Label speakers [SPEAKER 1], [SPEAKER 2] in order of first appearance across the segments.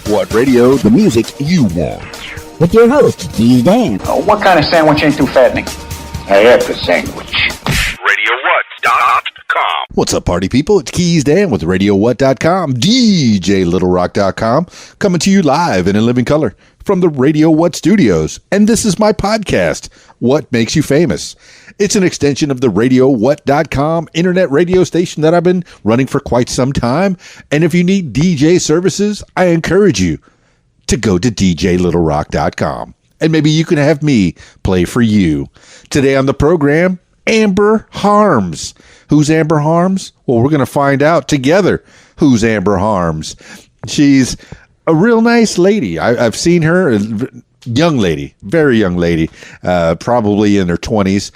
[SPEAKER 1] What Radio? The music you want.
[SPEAKER 2] With your host, Keys Dan.
[SPEAKER 3] What kind of sandwich ain't too fattening? I have the sandwich.
[SPEAKER 1] RadioWhat.com. What's up, party people? It's Keys Dan with RadioWhat.com, DJLittleRock.com, coming to you live and in living color from the Radio What Studios. And this is my podcast, What Makes You Famous. It's an extension of the RadioWhat.com internet radio station that I've been running for quite some time. And if you need DJ services, I encourage you to go to DJLittleRock.com. And maybe you can have me play for you. Today on the program, Amber Harms. Who's Amber Harms? Well, we're going to find out together who's Amber Harms. She's a real nice lady. I've seen her, young lady, very young lady, probably in her 20s.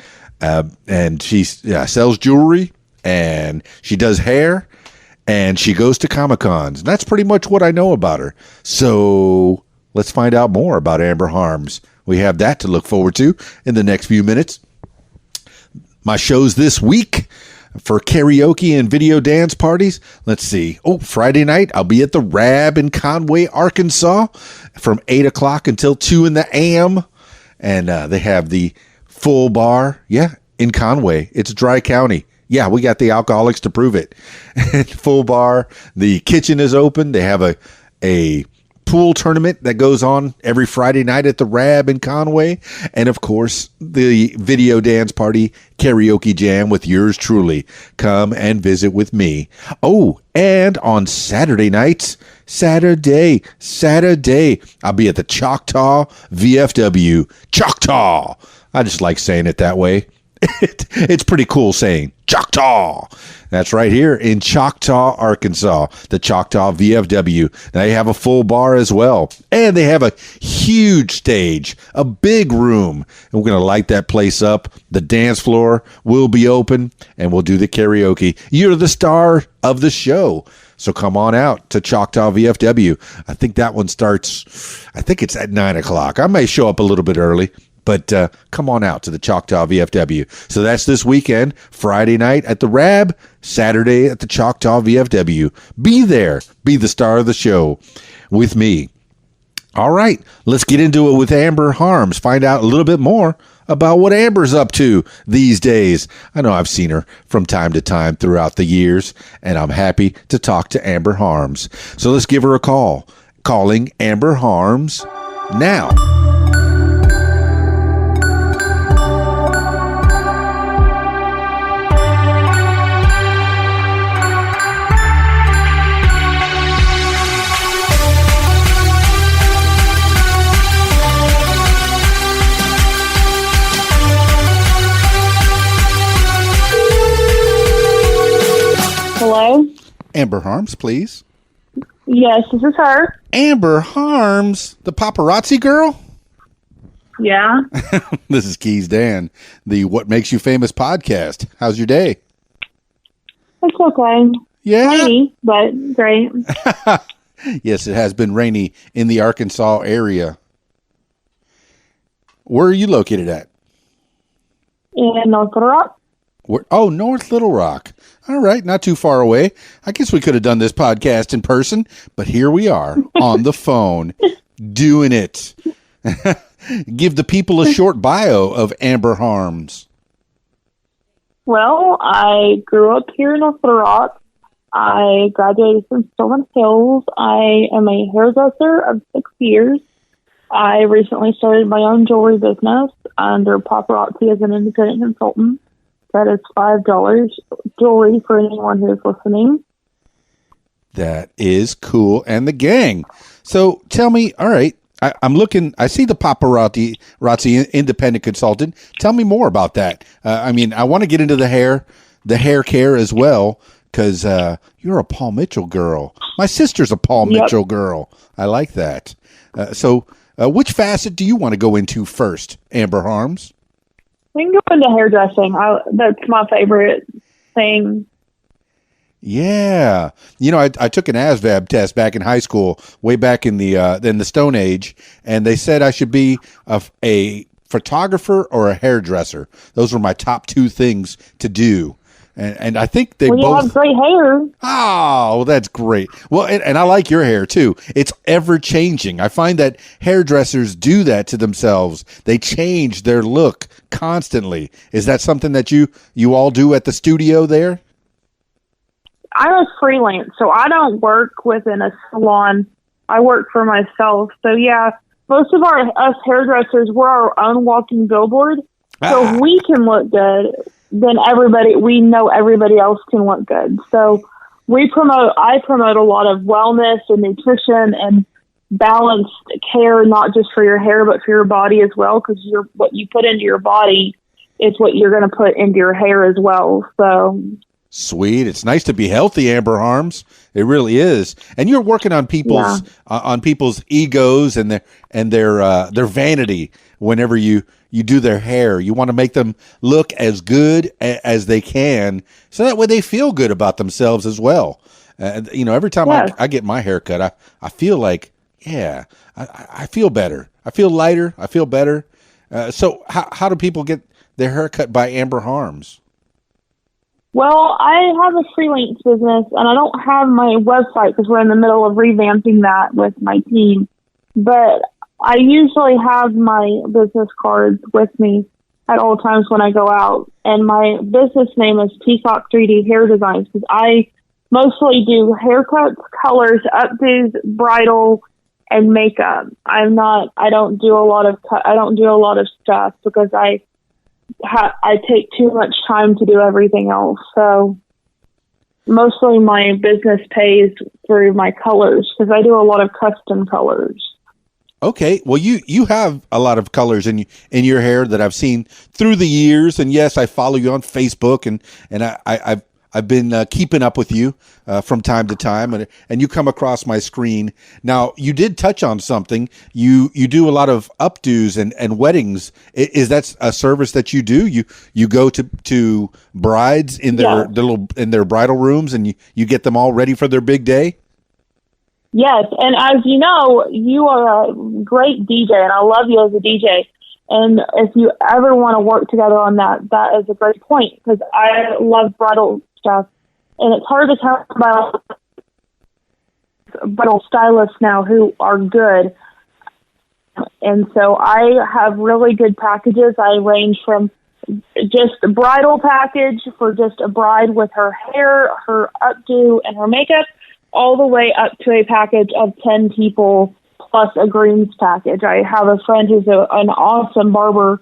[SPEAKER 1] And she sells jewelry, and she does hair, and she goes to Comic-Cons. That's pretty much what I know about her. So let's find out more about Amber Harms. We have that to look forward to in the next few minutes. My shows this week for karaoke and video dance parties. Let's see. Friday night, I'll be at the Rab in Conway, Arkansas from 8 o'clock until 2 in the a.m. And they have the full bar. Yeah, in Conway. It's Dry County. Yeah, we got the alcoholics to prove it. Full bar. The kitchen is open. They have a pool tournament that goes on every Friday night at the Rab in Conway. And of course, the video dance party karaoke jam with yours truly. Come and visit with me. And on Saturday nights, Saturday, I'll be at the Choctaw VFW. Choctaw. I just like saying it that way. It's pretty cool saying Choctaw. That's right here in Choctaw, Arkansas, the Choctaw VFW. They have a full bar as well. And they have a huge stage, a big room. And we're going to light that place up. The dance floor will be open, and we'll do the karaoke. You're the star of the show. So come on out to Choctaw VFW. I think that one starts, it's at 9 o'clock. I may show up a little bit early. But come on out to the Choctaw VFW. So that's this weekend, Friday night at the Rab, Saturday at the Choctaw VFW. Be there. Be the star of the show with me. All right, let's get into it with Amber Harms. Find out a little bit more about what Amber's up to these days. I know I've seen her from time to time throughout the years, and I'm happy to talk to Amber Harms. So let's give her a call. Calling Amber Harms now.
[SPEAKER 4] Hello?
[SPEAKER 1] Amber Harms, please.
[SPEAKER 4] Yes, this is her.
[SPEAKER 1] Amber Harms, the paparazzi girl?
[SPEAKER 4] Yeah.
[SPEAKER 1] This is Keys Dan, the What Makes You Famous podcast. How's your day?
[SPEAKER 4] It's okay.
[SPEAKER 1] Yeah?
[SPEAKER 4] Rainy, but great.
[SPEAKER 1] Yes, it has been rainy in the Arkansas area. Where are you located at?
[SPEAKER 4] In North Little Rock.
[SPEAKER 1] North Little Rock. All right, not too far away. I guess we could have done this podcast in person, but here we are on the phone doing it. Give the people a short bio of Amber Harms.
[SPEAKER 4] Well, I grew up here in North Little Rock. I graduated from Stillman Hills. I am a hairdresser of 6 years. I recently started my own jewelry business under Paparazzi as an independent consultant. That is $5 jewelry for anyone who is listening.
[SPEAKER 1] That is cool. And the gang. So tell me, all right, I'm looking, I see the Paparazzi independent consultant. Tell me more about that. I want to get into the hair care as well, because you're a Paul Mitchell girl. My sister's a Paul Mitchell girl. I like that. So which facet do you want to go into first, Amber Harms?
[SPEAKER 4] We can go into hairdressing. That's my favorite thing.
[SPEAKER 1] Yeah. I took an ASVAB test back in high school, way back in the Stone Age, and they said I should be a photographer or a hairdresser. Those were my top two things to do. And I think they
[SPEAKER 4] Well, you
[SPEAKER 1] both
[SPEAKER 4] have great hair.
[SPEAKER 1] Oh, that's great. Well, and I like your hair too. It's ever changing. I find that hairdressers do that to themselves. They change their look constantly. Is that something that you all do at the studio there?
[SPEAKER 4] I'm a freelance, so I don't work within a salon. I work for myself. So yeah, most of us hairdressers, we're our own walking billboard. So if we can look good, then we know everybody else can look good. So I promote a lot of wellness and nutrition and balanced care, not just for your hair, but for your body as well. Because what you put into your body is what you're going to put into your hair as well. So
[SPEAKER 1] sweet. It's nice to be healthy, Amber Harms. It really is. And you're working on people's egos and their vanity whenever you do their hair. You want to make them look as good as they can, so that way they feel good about themselves as well. Every time I get my hair cut, I feel like, I feel better. I feel lighter. I feel better. So how do people get their hair cut by Amber Harms?
[SPEAKER 4] Well, I have a freelance business, and I don't have my website because we're in the middle of revamping that with my team. But I usually have my business cards with me at all times when I go out. And my business name is Peacock 3D Hair Designs because I mostly do haircuts, colors, updos, bridal, and makeup. I don't do a lot of stuff because I take too much time to do everything else. So mostly my business pays through my colors because I do a lot of custom colors.
[SPEAKER 1] Okay, well, you have a lot of colors in your hair that I've seen through the years, and yes, I follow you on Facebook, and I've been keeping up with you from time to time, and you come across my screen. Now, you did touch on something. You do a lot of updos and weddings. Is that a service that you do? You go to brides in their bridal rooms, and you get them all ready for their big day?
[SPEAKER 4] Yes, and as you know, you are a great DJ, and I love you as a DJ. And if you ever want to work together on that is a great point, because I love bridal stuff. And it's hard to come by bridal stylists now who are good. And so I have really good packages. I range from just a bridal package for just a bride with her hair, her updo, and her makeup, all the way up to a package of 10 people plus a greens package. I have a friend who's an awesome barber.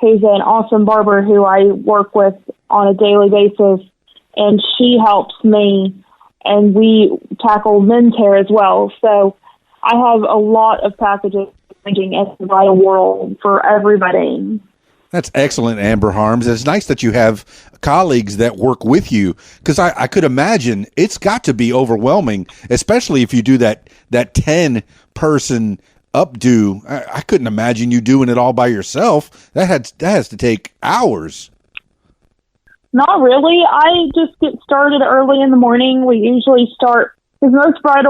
[SPEAKER 4] Who's an awesome barber who I work with on a daily basis, and she helps me, and we tackle men's hair as well. So I have a lot of packages ranging in the bridal world for everybody.
[SPEAKER 1] That's excellent, Amber Harms. It's nice that you have colleagues that work with you, because I could imagine it's got to be overwhelming, especially if you do that 10-person updo. I couldn't imagine you doing it all by yourself. That has to take hours.
[SPEAKER 4] Not really. I just get started early in the morning. We usually start, because most brides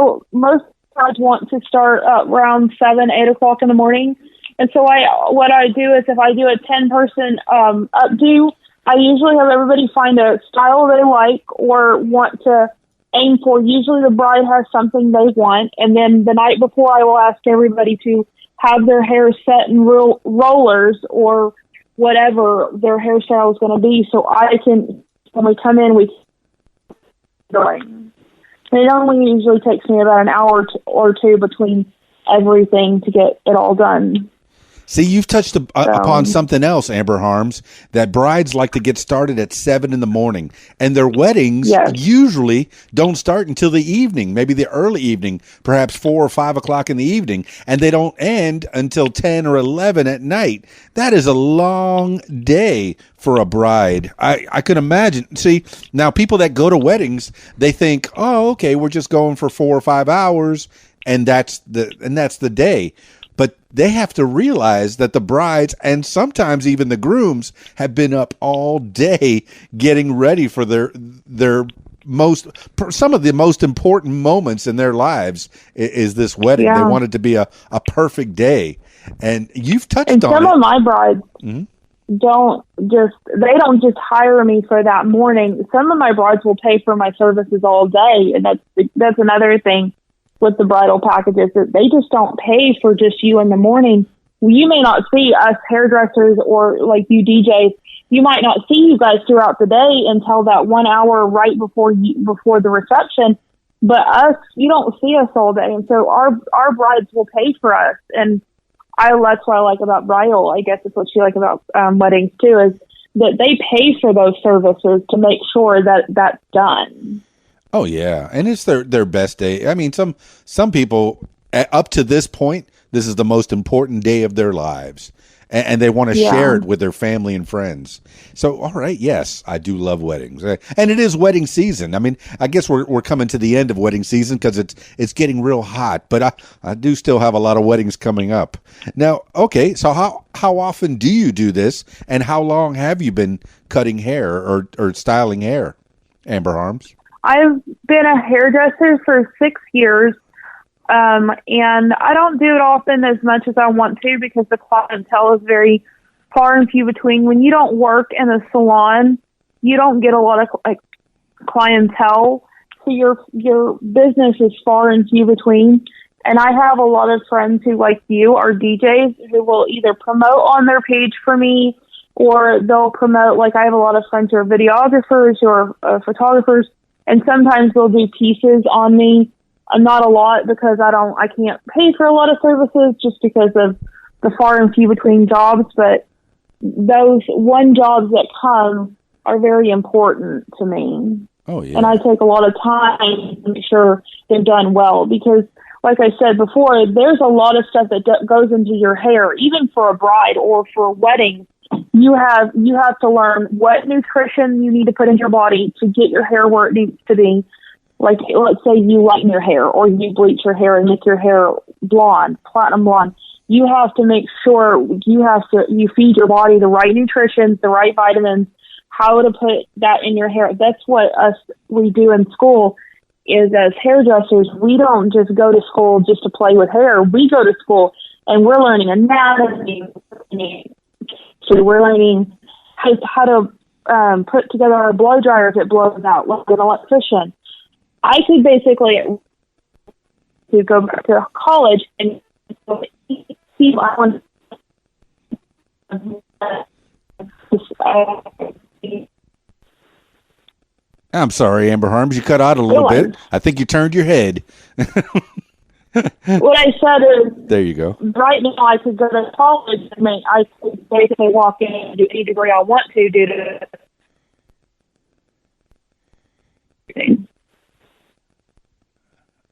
[SPEAKER 4] want to start around 7, 8 o'clock in the morning. And so what I do is, if I do a 10-person updo, I usually have everybody find a style they like or want to aim for. Usually the bride has something they want, and then the night before I will ask everybody to have their hair set in rollers or whatever their hairstyle is going to be, so I can, when we come in, we going. It only usually takes me about an hour or two between everything to get it all done.
[SPEAKER 1] See, you've touched upon something else, Amber Harms, that brides like to get started at 7 in the morning, and their weddings usually don't start until the evening, maybe the early evening, perhaps 4 or 5 o'clock in the evening, and they don't end until 10 or 11 at night. That is a long day for a bride. I could imagine. See, now people that go to weddings, they think, oh, okay, we're just going for 4 or 5 hours, and that's the day. But they have to realize that the brides, and sometimes even the grooms, have been up all day getting ready for some of the most important moments in their lives is this wedding. Yeah. They want it to be a perfect day. And you've touched on it.
[SPEAKER 4] Some of my brides, they don't just hire me for that morning. Some of my brides will pay for my services all day, and that's another thing with the bridal packages, that they just don't pay for just you in the morning. You may not see us hairdressers or like you DJs. You might not see you guys throughout the day until that 1 hour right before the reception. But us, you don't see us all day, and so our brides will pay for us. And that's what I like about bridal. I guess it's what you like about weddings too, is that they pay for those services to make sure that that's done.
[SPEAKER 1] Oh yeah, and it's their best day. I mean, some people up to this point, this is the most important day of their lives, and they want to share it with their family and friends. So, all right, yes, I do love weddings, and it is wedding season. I mean, I guess we're coming to the end of wedding season because it's getting real hot, but I do still have a lot of weddings coming up. Now, okay, so how often do you do this, and how long have you been cutting hair or styling hair, Amber Harms?
[SPEAKER 4] I've been a hairdresser for 6 years, and I don't do it often as much as I want to because the clientele is very far and few between. When you don't work in a salon, you don't get a lot of clientele, so your business is far and few between. And I have a lot of friends who, like you, are DJs who will either promote on their page for me, or they'll promote. Like, I have a lot of friends who are videographers or photographers, and sometimes they'll do pieces on me. Not a lot, because I can't pay for a lot of services just because of the far and few between jobs. But those one jobs that come are very important to me.
[SPEAKER 1] Oh yeah.
[SPEAKER 4] And I take a lot of time to make sure they're done well, because like I said before, there's a lot of stuff that goes into your hair, even for a bride or for a wedding. You have to learn what nutrition you need to put in your body to get your hair where it needs to be. Like, let's say you lighten your hair or you bleach your hair and make your hair blonde, platinum blonde. You have to make sure you feed your body the right nutrition, the right vitamins, how to put that in your hair. That's what we do in school. Is as hairdressers, we don't just go to school just to play with hair. We go to school and we're learning anatomy. So we're learning how to put together our blow dryer if it blows out, like an electrician. I could basically go back to college and see
[SPEAKER 1] I'm sorry, Amber Harms, you cut out a little bit. I think you turned your head.
[SPEAKER 4] What I said is,
[SPEAKER 1] there you go.
[SPEAKER 4] Right now, I could go to college. I could basically walk in and do any degree I want to due to.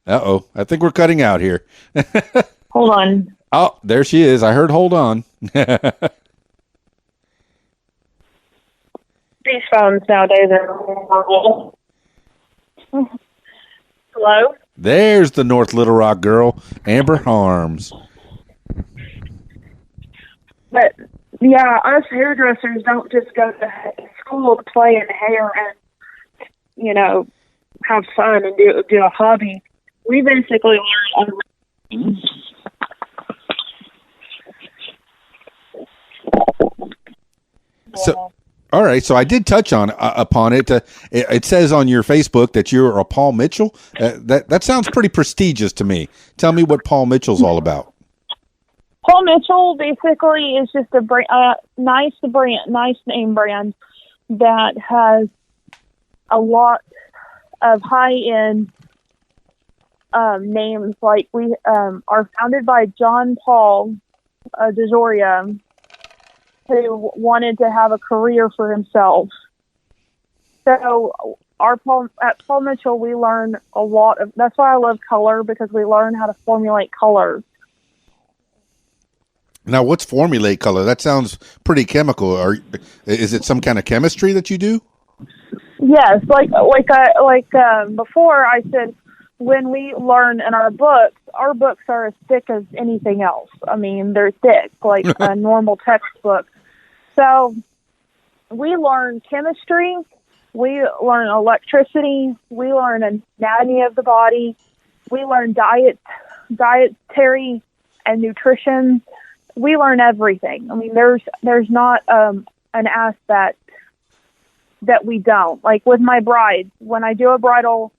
[SPEAKER 1] Uh-oh, I think we're cutting out here.
[SPEAKER 4] Hold on.
[SPEAKER 1] Oh, there she is. I heard hold on.
[SPEAKER 4] These phones nowadays are horrible. Hello?
[SPEAKER 1] There's the North Little Rock girl, Amber Harms.
[SPEAKER 4] But, yeah, us hairdressers don't just go to school to play in hair and, have fun and do a hobby. We basically learn.
[SPEAKER 1] So, all right. So I did touch upon it. It says on your Facebook that you're a Paul Mitchell. That sounds pretty prestigious to me. Tell me what Paul Mitchell's all about.
[SPEAKER 4] Paul Mitchell basically is just a nice name brand that has a lot of high-end names. Like, we are founded by John Paul DeJoria, who wanted to have a career for himself. So at Paul Mitchell, we learn a lot of. That's why I love color, because we learn how to formulate colors.
[SPEAKER 1] Now, what's formulate color? That sounds pretty chemical. Is it some kind of chemistry that you do? Yes,
[SPEAKER 4] before I said, when we learn in our books are as thick as anything else. I mean, they're thick, like a normal textbook. So we learn chemistry, we learn electricity, we learn anatomy of the body, we learn dietary and nutrition, we learn everything. I mean, there's not an aspect that we don't. Like with my brides, when I do a bridal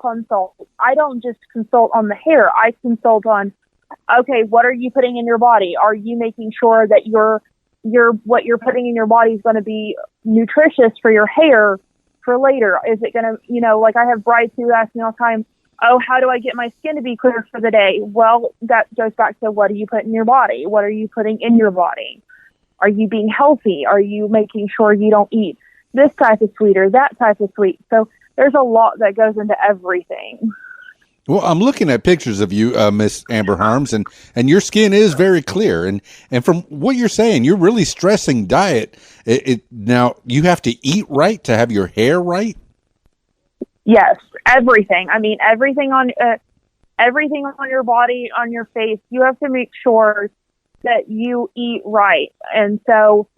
[SPEAKER 4] consult, I don't just consult on the hair. I consult on, okay, what are you putting in your body? Are you making sure that what you're putting in your body is going to be nutritious for your hair for later? Is it going to, like I have brides who ask me all the time, oh, how do I get my skin to be clear for the day? Well, that goes back to, what do you put in your body? What are you putting in your body? Are you being healthy? Are you making sure you don't eat this type of sweet or that type of sweet? So there's a lot that goes into everything.
[SPEAKER 1] Well, I'm looking at pictures of you, Miss Amber Harms, and your skin is very clear. And from what you're saying, you're really stressing diet. Now, you have to eat right to have your hair right?
[SPEAKER 4] Yes, everything. I mean, everything on your body, on your face, you have to make sure that you eat right. And so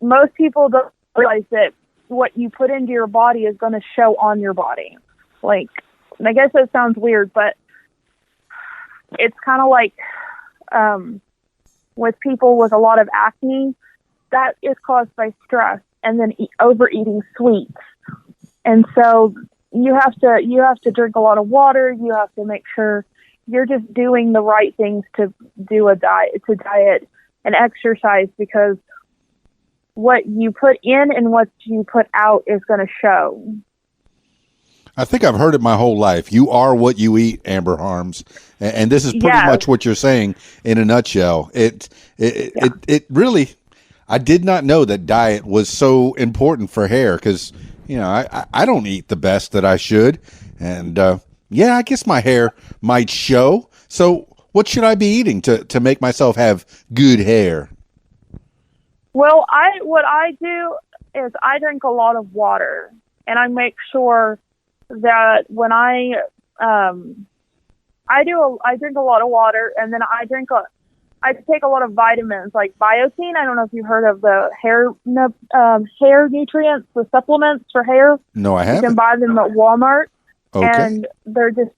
[SPEAKER 4] most people don't realize that what you put into your body is going to show on your body. Like, I guess that sounds weird, but it's kind of like with people with a lot of acne, that is caused by stress and then overeating sweets. And so you have to drink a lot of water. You have to make sure you're just doing the right things to do a diet and exercise, because what you put in and what you put out is going to show.
[SPEAKER 1] I think I've heard it my whole life. You are what you eat, Amber Harms, and this is pretty much what you're saying in a nutshell. It really, I did not know that diet was so important for hair, because I don't eat the best that I should, and I guess my hair might show. So what should I be eating to make myself have good hair?
[SPEAKER 4] Well, what I do is I drink a lot of water, and I make sure that when I drink a lot of water, and then I take a lot of vitamins like biotin. I don't know if you've heard of the hair nutrients, the supplements for hair.
[SPEAKER 1] No, I haven't.
[SPEAKER 4] You can buy them at Walmart, and they're just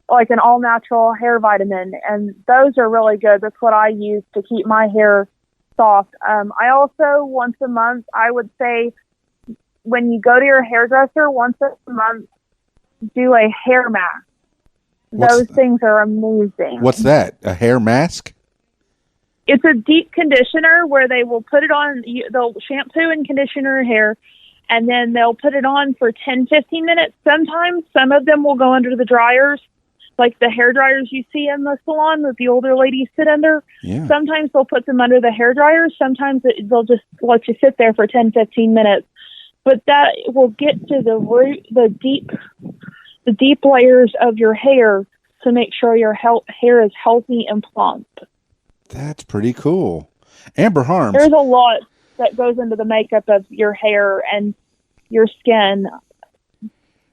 [SPEAKER 4] like an all natural hair vitamin, and those are really good. That's what I use to keep my hair soft. I also, once a month, I would say, when you go to your hairdresser once a month, do a hair mask. Those things are amazing.
[SPEAKER 1] What's that? A hair mask?
[SPEAKER 4] It's a deep conditioner where they will put it on, they'll shampoo and conditioner your hair, and then they'll put it on for 10, 15 minutes. Sometimes some of them will go under the dryers, like the hair dryers you see in the salon that the older ladies sit under.
[SPEAKER 1] Yeah. Sometimes
[SPEAKER 4] they'll put them under the hair dryers. Sometimes they'll just let you sit there for 10, 15 minutes. But that will get to the root, the deep layers of your hair to make sure your hair is healthy and plump.
[SPEAKER 1] That's pretty cool. Amber Harms.
[SPEAKER 4] There's a lot that goes into the makeup of your hair and your skin.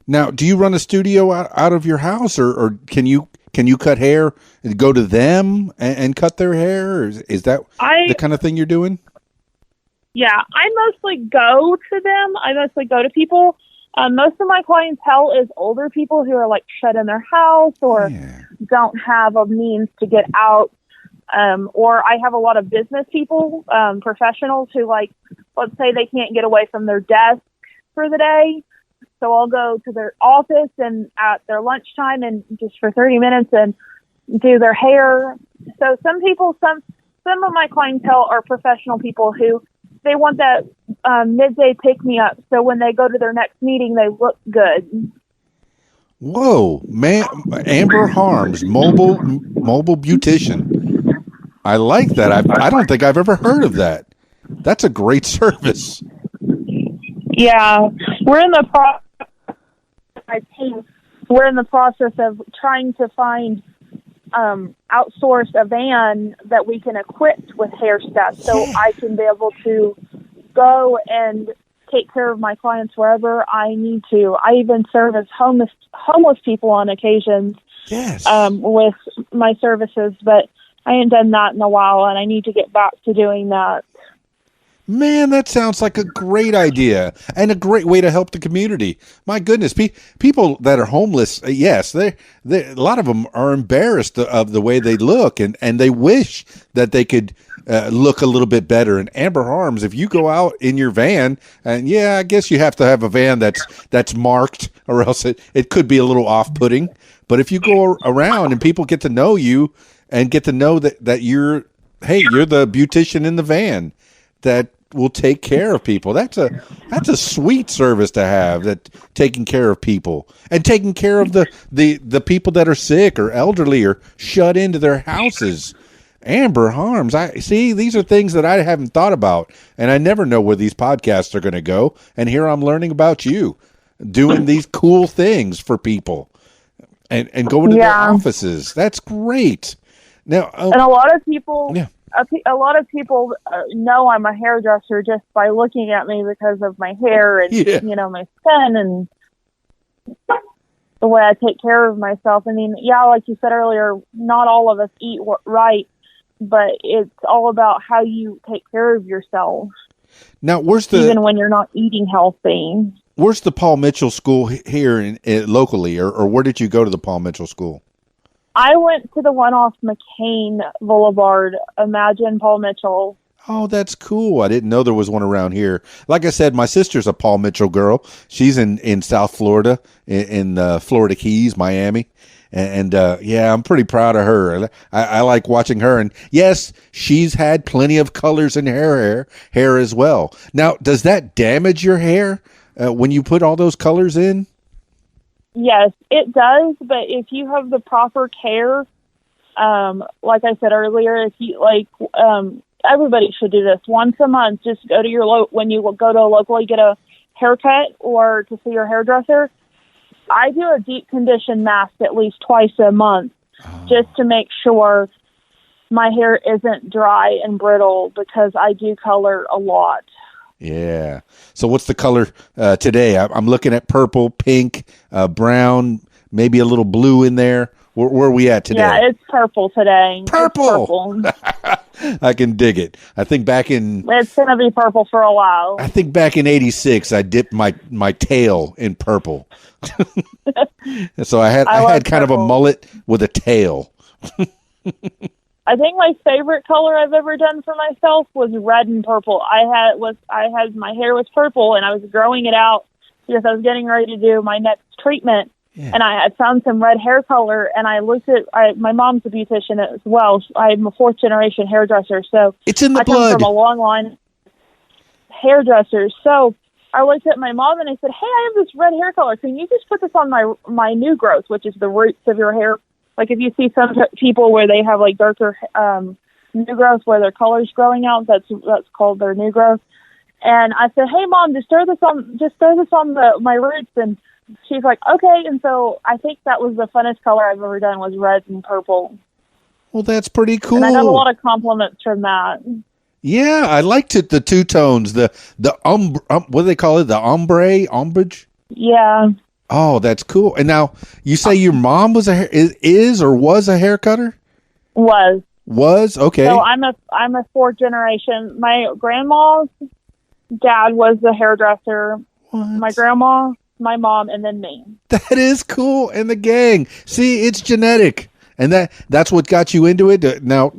[SPEAKER 1] Now, do you run a studio out of your house, or can you cut hair and go to them and cut their hair? Or is that the kind of thing you're doing?
[SPEAKER 4] Yeah, I mostly go to them. I mostly go to people. Most of my clientele is older people who are like shut in their house or don't have a means to get out. Or I have a lot of business people, professionals who, like, let's say they can't get away from their desk for the day. So I'll go to their office and at their lunchtime and just for 30 minutes and do their hair. So some of my clientele are professional people who they want that midday pick-me-up. So when they go to their next meeting, they look good.
[SPEAKER 1] Whoa, man! Amber Harms, mobile beautician. I like that. I don't think I've ever heard of that. That's a great service.
[SPEAKER 4] Yeah, we're in the process of trying to find outsource a van that we can equip with hair stuff, so I can be able to go and take care of my clients wherever I need to. I even service homeless people on occasions with my services, but I ain't done that in a while, and I need to get back to doing that.
[SPEAKER 1] Man, that sounds like a great idea and a great way to help the community. My goodness, people that are homeless, yes, a lot of them are embarrassed of the way they look, and they wish that they could look a little bit better. And Amber Harms, if you go out in your van, and yeah, I guess you have to have a van that's marked, or else it could be a little off-putting. But if you go around and people get to know you and get to know that you're the beautician in the van that will take care of people. That's a sweet service to have, that taking care of people and taking care of the people that are sick or elderly or shut into their houses. Amber Harms, I see, these are things that I haven't thought about, and I never know where these podcasts are going to go. And here I'm learning about you doing these cool things for people and going to their offices. That's great. Now,
[SPEAKER 4] and a lot of people, know I'm a hairdresser just by looking at me because of my hair and my skin and the way I take care of myself. I mean, like you said earlier, not all of us eat right, but it's all about how you take care of yourself.
[SPEAKER 1] Now,
[SPEAKER 4] even when you're not eating healthy.
[SPEAKER 1] Where's the Paul Mitchell School here in locally, or where did you go to the Paul Mitchell School?
[SPEAKER 4] I went to the one off McCain Boulevard. Imagine Paul Mitchell.
[SPEAKER 1] Oh, that's cool. I didn't know there was one around here. Like I said, my sister's a Paul Mitchell girl. She's in South Florida, in Florida Keys, Miami. And I'm pretty proud of her. I like watching her. And yes, she's had plenty of colors in her hair as well. Now, does that damage your hair when you put all those colors in?
[SPEAKER 4] Yes, it does. But if you have the proper care, like I said earlier, if you everybody should do this once a month. Just go to when you go to a local, you get a haircut or to see your hairdresser. I do a deep condition mask at least twice a month, just to make sure my hair isn't dry and brittle, because I do color a lot.
[SPEAKER 1] Yeah. So what's the color today? I'm looking at purple, pink, brown, maybe a little blue in there. Where are we at today?
[SPEAKER 4] Yeah, it's purple today.
[SPEAKER 1] Purple. I can dig it. I think
[SPEAKER 4] it's going to be purple for a while.
[SPEAKER 1] I think back in '86, I dipped my tail in purple. So I had kind of a mullet with a tail.
[SPEAKER 4] I think my favorite color I've ever done for myself was red and purple. I had my hair was purple, and I was growing it out because I was getting ready to do my next treatment. Yeah. And I had found some red hair color, and I looked at my mom's a beautician as well. I'm a 4th generation hairdresser, so
[SPEAKER 1] it's in the blood.
[SPEAKER 4] I come from a long line of hairdressers. So I looked at my mom and I said, "Hey, I have this red hair color. Can you just put this on my new growth, which is the roots of your hair? Like if you see some people where they have like darker new growth where their color's growing out, that's called their new growth." And I said, "Hey, Mom, just throw this on my roots." And she's like, "Okay." And so I think that was the funnest color I've ever done, was red and purple.
[SPEAKER 1] Well, that's pretty cool.
[SPEAKER 4] And I got a lot of compliments from that.
[SPEAKER 1] Yeah, I liked it. The two tones, the what do they call it? The ombrage.
[SPEAKER 4] Yeah.
[SPEAKER 1] Oh, that's cool. And now you say your mom was is or was a hair cutter? Was okay.
[SPEAKER 4] So I'm a 4th generation. My grandma's dad was the hairdresser. What? My grandma, my mom, and then me.
[SPEAKER 1] That is cool. And the gang. See, it's genetic, and that's what got you into it. Now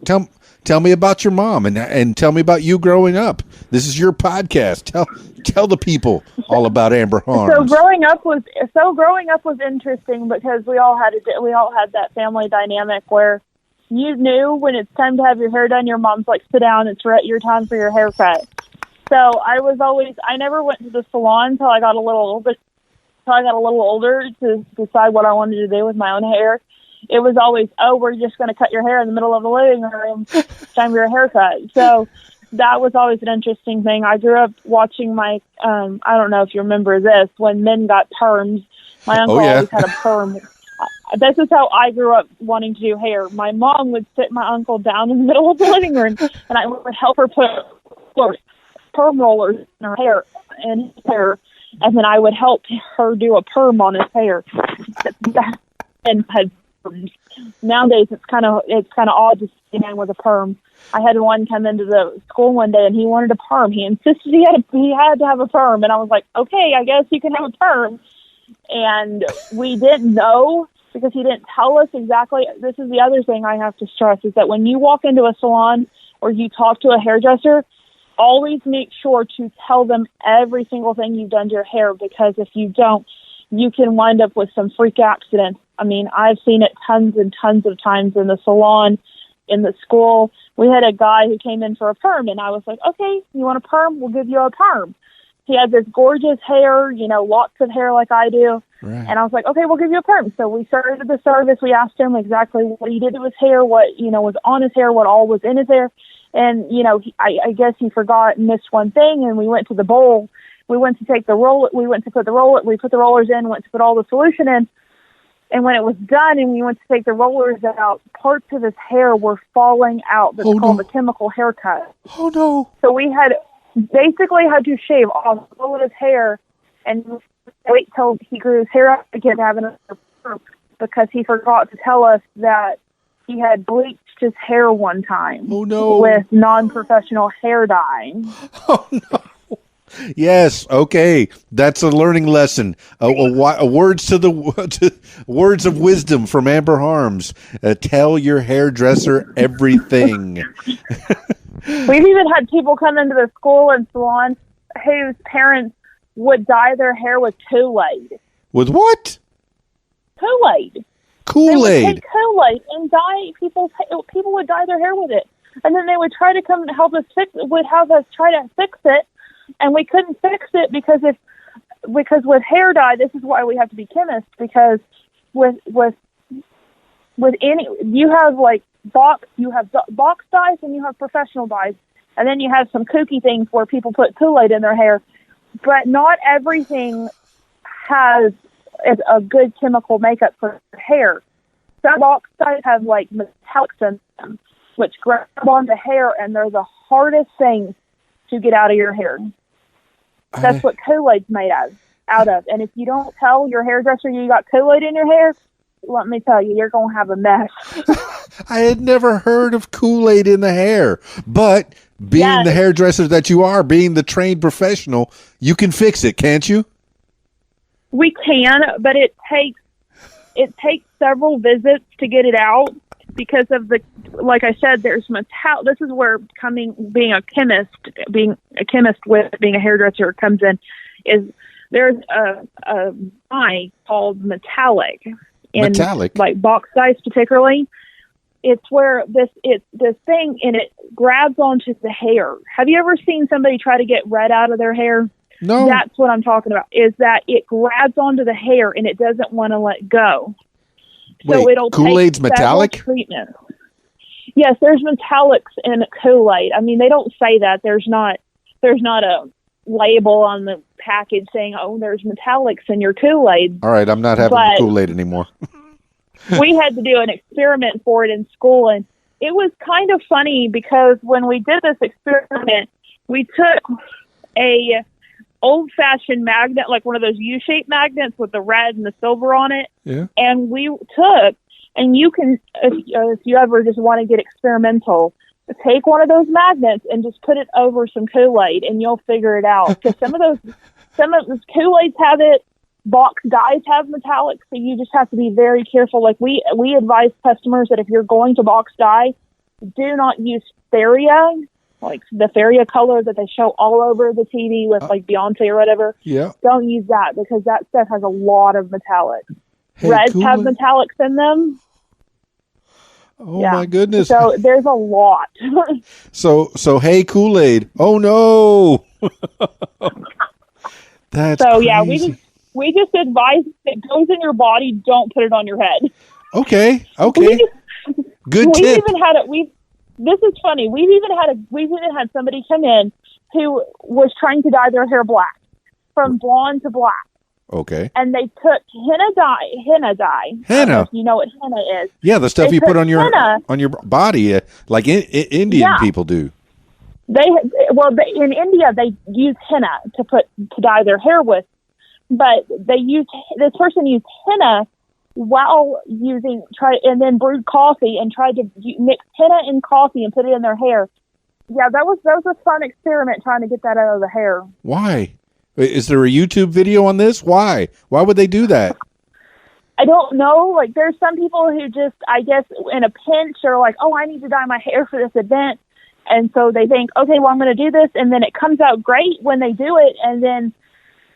[SPEAKER 1] tell me about your mom and tell me about you growing up. This is your podcast. Tell the people all about Amber Harms.
[SPEAKER 4] So growing up was interesting because we all had that family dynamic where you knew when it's time to have your hair done. Your mom's like, "Sit down. It's your time for your haircut." So I never went to the salon until I got a little older to decide what I wanted to do with my own hair. It was always, "Oh, we're just going to cut your hair in the middle of the living room. Time for your haircut." So that was always an interesting thing. I grew up watching my, I don't know if you remember this, when men got perms. My uncle always had a perm. This is how I grew up wanting to do hair. My mom would sit my uncle down in the middle of the living room, and I would help her put perm rollers in her hair, and then I would help her do a perm on his hair. And had perms. Nowadays, it's kind of odd to see a man with a perm. I had one come into the school one day, and he wanted a perm. He insisted he had to have a perm, and I was like, okay, I guess you can have a perm. And we didn't know because he didn't tell us exactly. This is the other thing I have to stress is that when you walk into a salon or you talk to a hairdresser, always make sure to tell them every single thing you've done to your hair, because if you don't, you can wind up with some freak accidents. I mean, I've seen it tons and tons of times in the salon, in the school. We had a guy who came in for a perm, and I was like, okay, you want a perm? We'll give you a perm. He had this gorgeous hair, lots of hair like I do. Right. And I was like, okay, we'll give you a perm. So we started the service. We asked him exactly what he did to his hair, what, was on his hair, what all was in his hair. And, I guess he forgot and missed one thing, and we went to the bowl. We went to take the roll. We went to put the roll. We put the rollers in, went to put all the solution in. And when it was done and we went to take the rollers out, parts of his hair were falling out. That's called a chemical haircut.
[SPEAKER 1] Oh, no.
[SPEAKER 4] So we basically had to shave off all of his hair and wait till he grew his hair out again to have another perm, because he forgot to tell us that he had bleached his hair one time.
[SPEAKER 1] Oh, no.
[SPEAKER 4] With non-professional hair dye.
[SPEAKER 1] Oh, no. Yes. Okay. That's a learning lesson. Words words of wisdom from Amber Harms. Tell your hairdresser everything.
[SPEAKER 4] We've even had people come into the school and salon whose parents would dye their hair with Kool-Aid.
[SPEAKER 1] With what?
[SPEAKER 4] Kool-Aid.
[SPEAKER 1] Kool-Aid.
[SPEAKER 4] They would take Kool-Aid and dye people would dye their hair with it, and then they would try to come and help us have us try to fix it. And we couldn't fix it because with hair dye, this is why we have to be chemists, because with any, you have box dyes and you have professional dyes, and then you have some kooky things where people put Kool-Aid in their hair, but not everything has a good chemical makeup for hair. Some box dyes have metallics in them, which grab onto hair, and they're the hardest things to get out of your hair. That's what Kool-Aid's made out of. And if you don't tell your hairdresser you got Kool-Aid in your hair, let me tell you, you're going to have a mess.
[SPEAKER 1] I had never heard of Kool-Aid in the hair, but being the hairdresser that you are, being the trained professional, you can fix it, can't you?
[SPEAKER 4] We can, but it takes several visits to get it out. Because of like I said, there's metal. This is where being a chemist with being a hairdresser comes in. Is there's a dye called metallic, like box dyes particularly. It's where this thing, and it grabs onto the hair. Have you ever seen somebody try to get red out of their hair?
[SPEAKER 1] No.
[SPEAKER 4] That's what I'm talking about. Is that it grabs onto the hair and it doesn't want to let go. So
[SPEAKER 1] wait,
[SPEAKER 4] it'll
[SPEAKER 1] Kool-Aid's
[SPEAKER 4] take
[SPEAKER 1] metallic?
[SPEAKER 4] Treatment. Yes, there's metallics in Kool-Aid. I mean, they don't say that. There's not a label on the package saying, "Oh, there's metallics in your Kool-Aid."
[SPEAKER 1] All right, I'm not having Kool-Aid anymore.
[SPEAKER 4] We had to do an experiment for it in school, and it was kind of funny because when we did this experiment, we took a old-fashioned magnet, like one of those U-shaped magnets with the red and the silver on it.
[SPEAKER 1] Yeah.
[SPEAKER 4] And we took, and you can, if you ever just want to get experimental, take one of those magnets and just put it over some Kool-Aid, and you'll figure it out. Because some of those Kool-Aids have it, box dyes have metallics, so you just have to be very careful. Like we advise customers that if you're going to box dye, do not use Faria, like the Faria color that they show all over the TV with like Beyonce or whatever.
[SPEAKER 1] Yeah.
[SPEAKER 4] Don't use that because that stuff has a lot of metallics.
[SPEAKER 1] Hey,
[SPEAKER 4] Reds
[SPEAKER 1] Kool-Aid.
[SPEAKER 4] have metallics in them.
[SPEAKER 1] Oh my goodness.
[SPEAKER 4] So there's a lot.
[SPEAKER 1] So hey, Kool-Aid. Oh no. That's
[SPEAKER 4] so
[SPEAKER 1] crazy.
[SPEAKER 4] Yeah, we just advise if it goes in your body, don't put it on your head.
[SPEAKER 1] Okay. Good
[SPEAKER 4] We've
[SPEAKER 1] tip.
[SPEAKER 4] even had it. This is funny. We've even had somebody come in who was trying to dye their hair black, from blonde to black.
[SPEAKER 1] Okay.
[SPEAKER 4] And they took henna dye.
[SPEAKER 1] Henna.
[SPEAKER 4] You know what henna is?
[SPEAKER 1] Yeah, the stuff
[SPEAKER 4] They
[SPEAKER 1] you put on your
[SPEAKER 4] henna.
[SPEAKER 1] body, like Indian people do.
[SPEAKER 4] In India they use henna to dye their hair with, but this person used henna while and then brewed coffee and tried to mix henna in coffee and put it in their hair. Yeah, that was a fun experiment trying to get that out of the hair.
[SPEAKER 1] Why? Is there a YouTube video on this? Why? Why would they do that?
[SPEAKER 4] I don't know. Like, there's some people who just, I guess, in a pinch are like, oh, I need to dye my hair for this event. And so they think, okay, well, I'm going to do this. And then it comes out great when they do it. And then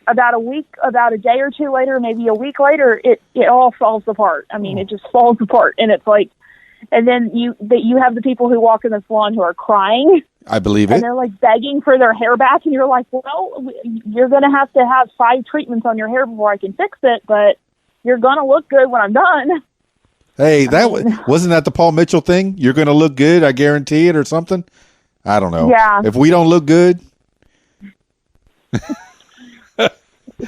[SPEAKER 4] about a day or two later, maybe a week later, it all falls apart. I mean, it just falls apart. And it's like, and then you have the people who walk in the salon who are crying.
[SPEAKER 1] I believe it.
[SPEAKER 4] And they're like begging for their hair back. And you're like, well, you're going to have 5 treatments on your hair before I can fix it. But you're going to look good when I'm done.
[SPEAKER 1] Hey, wasn't that the Paul Mitchell thing? You're going to look good, I guarantee it, or something? I don't know.
[SPEAKER 4] Yeah.
[SPEAKER 1] If we don't look good.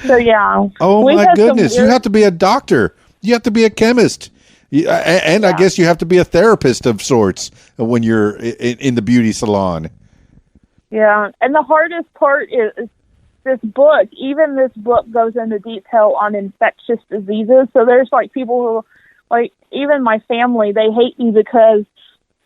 [SPEAKER 4] So, yeah.
[SPEAKER 1] Oh, my goodness. You have to be a doctor. You have to be a chemist. And I guess you have to be a therapist of sorts when you're in the beauty salon.
[SPEAKER 4] Yeah. And the hardest part is this book. Even this book goes into detail on infectious diseases. So there's like people who, like, even my family, they hate me because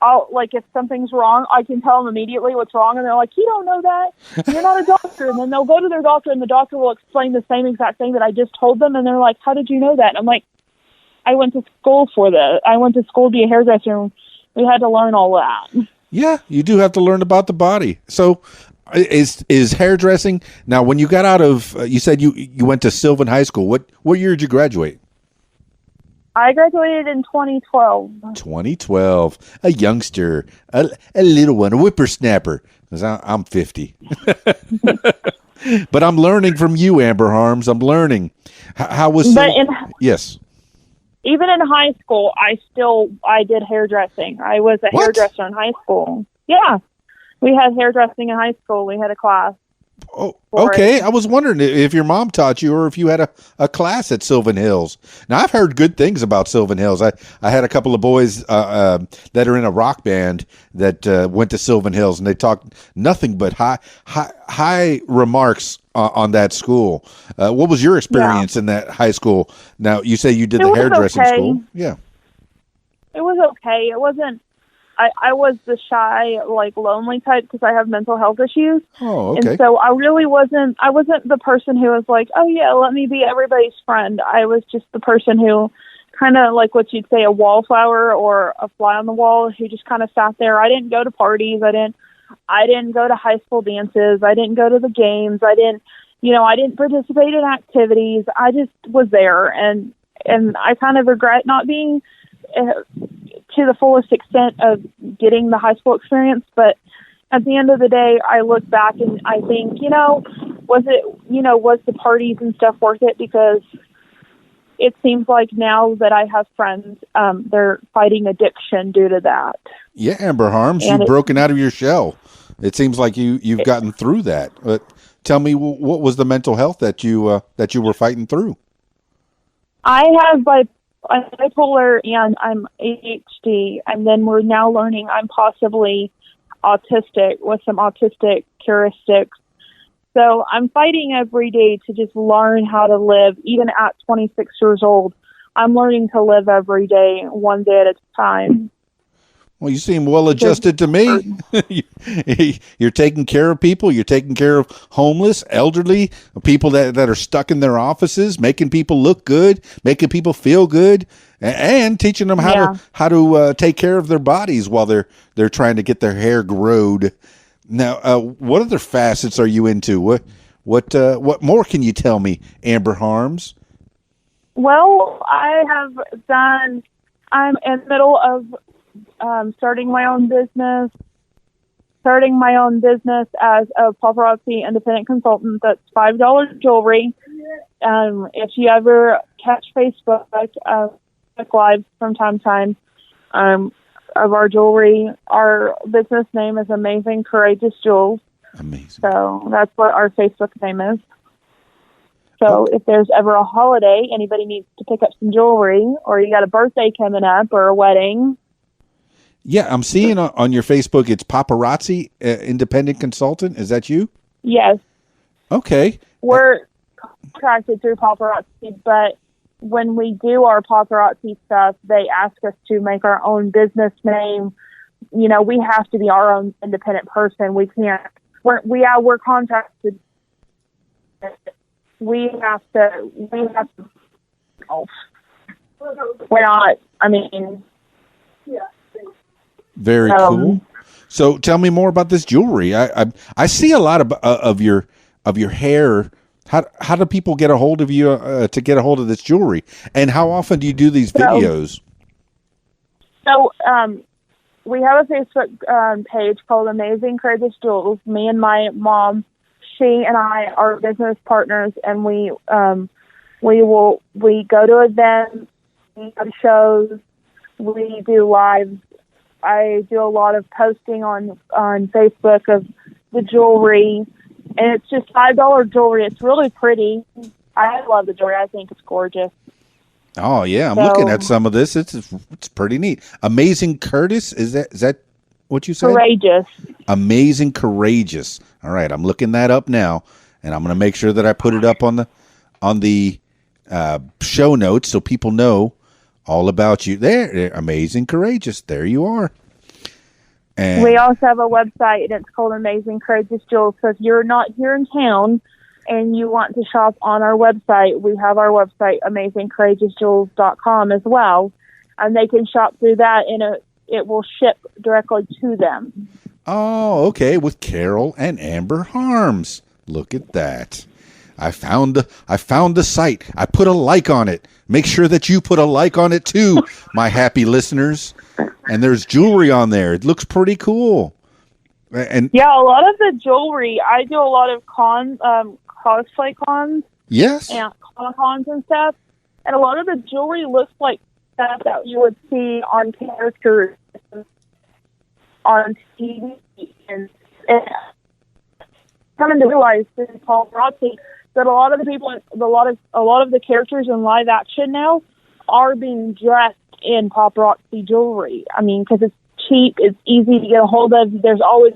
[SPEAKER 4] if something's wrong, I can tell them immediately what's wrong. And they're like, you don't know that. You're not a doctor. And then they'll go to their doctor and the doctor will explain the same exact thing that I just told them. And they're like, how did you know that? And I'm like, I went to school for that. I went to school to be a hairdresser. And we had to learn all that. Yeah,
[SPEAKER 1] you do have to learn about the body. So is hairdressing, now when you got out of, you said you went to Sylvan High School. What year did you graduate?
[SPEAKER 4] I graduated in 2012.
[SPEAKER 1] 2012. A youngster, a little one, a whippersnapper. Because I'm 50. But I'm learning from you, Amber Harms. I'm learning. How was yes.
[SPEAKER 4] Even in high school, I did hairdressing. I was a hairdresser in high school. Yeah. We had hairdressing in high school. We had a class.
[SPEAKER 1] Oh, okay. I was wondering if your mom taught you or if you had a class at Sylvan Hills. Now, I've heard good things about Sylvan Hills. I had a couple of boys that are in a rock band that went to Sylvan Hills, and they talked nothing but high remarks on that school. What was your experience in that high school? Now, you say you did the hairdressing school. Yeah.
[SPEAKER 4] It was okay. It wasn't. I was the shy, lonely type because I have mental health issues.
[SPEAKER 1] Oh, okay.
[SPEAKER 4] And so I wasn't the person who was like, oh, yeah, let me be everybody's friend. I was just the person who kind of like what you'd say a wallflower or a fly on the wall who just kind of sat there. I didn't go to parties. I didn't go to high school dances. I didn't go to the games. I didn't participate in activities. I just was there. And I kind of regret not being to the fullest extent of getting the high school experience. But at the end of the day, I look back and I think, was the parties and stuff worth it? Because it seems like now that I have friends, they're fighting addiction due to that.
[SPEAKER 1] Yeah, Amber Harms, you've broken out of your shell. It seems like you've gotten through that. But tell me, what was the mental health that you were fighting through? I'm bipolar and I'm ADHD, and then we're now learning I'm possibly autistic with some autistic characteristics. So I'm fighting every day to just learn how to live. Even at 26 years old, I'm learning to live every day, one day at a time. Well, you seem well adjusted to me. You're taking care of people. You're taking care of homeless, elderly, people that are stuck in their offices, making people look good, making people feel good, and teaching them how to take care of their bodies while they're trying to get their hair growed. Now, what other facets are you into? What more can you tell me, Amber Harms?
[SPEAKER 4] Well, I'm in the middle of starting my own business as a paparazzi independent consultant. That's $5 jewelry. If you ever catch Facebook live from time to time of our jewelry, our business name is Amazing Courageous Jewels.
[SPEAKER 1] Amazing.
[SPEAKER 4] So that's what our Facebook name is. So if there's ever a holiday, anybody needs to pick up some jewelry, or you got a birthday coming up or a wedding.
[SPEAKER 1] Yeah, I'm seeing on your Facebook, it's Paparazzi Independent Consultant. Is that you?
[SPEAKER 4] Yes.
[SPEAKER 1] Okay.
[SPEAKER 4] We're contracted through Paparazzi, but when we do our paparazzi stuff, they ask us to make our own business name. You know, we have to be our own independent person. We can't. We're contracted. We have to. Oh, we're not. I mean,
[SPEAKER 1] Very cool. So tell me more about this jewelry. I see a lot of your hair. How do people get a hold of you to get a hold of this jewelry? And how often do you do these videos?
[SPEAKER 4] So we have a Facebook page called Amazing Courageous Jewels. Me and my mom, she and I are business partners, and we go to events, we go to shows, we do lives. I do a lot of posting on Facebook of the jewelry, and it's just $5 jewelry. It's really pretty. I love the jewelry. I think it's gorgeous.
[SPEAKER 1] Oh yeah, I'm looking at some of this. It's pretty neat. Amazing Curtis, is that what you said?
[SPEAKER 4] Courageous.
[SPEAKER 1] Amazing Courageous. All right, I'm looking that up now, and I'm going to make sure that I put it up on the show notes so people know all about you. There, Amazing Courageous. There you are. And
[SPEAKER 4] we also have a website, and it's called Amazing Courageous Jewels. So if you're not here in town and you want to shop on our website, we have our website, AmazingCourageousJewels.com as well. And they can shop through that, and it will ship directly to them.
[SPEAKER 1] Oh, okay, with Carol and Amber Harms. Look at that. I found the site. I put a like on it. Make sure that you put a like on it too, my happy listeners. And there's jewelry on there. It looks pretty cool. And
[SPEAKER 4] yeah, a lot of the jewelry, I do a lot of cosplay cons.
[SPEAKER 1] Yes.
[SPEAKER 4] And Comic-Cons and stuff. And a lot of the jewelry looks like stuff that you would see on characters on TV. And coming to realize through paparazzi that a lot of the people, a lot of the characters in live action now are being dressed in paparazzi jewelry. I mean, because it's cheap, it's easy to get a hold of. There's always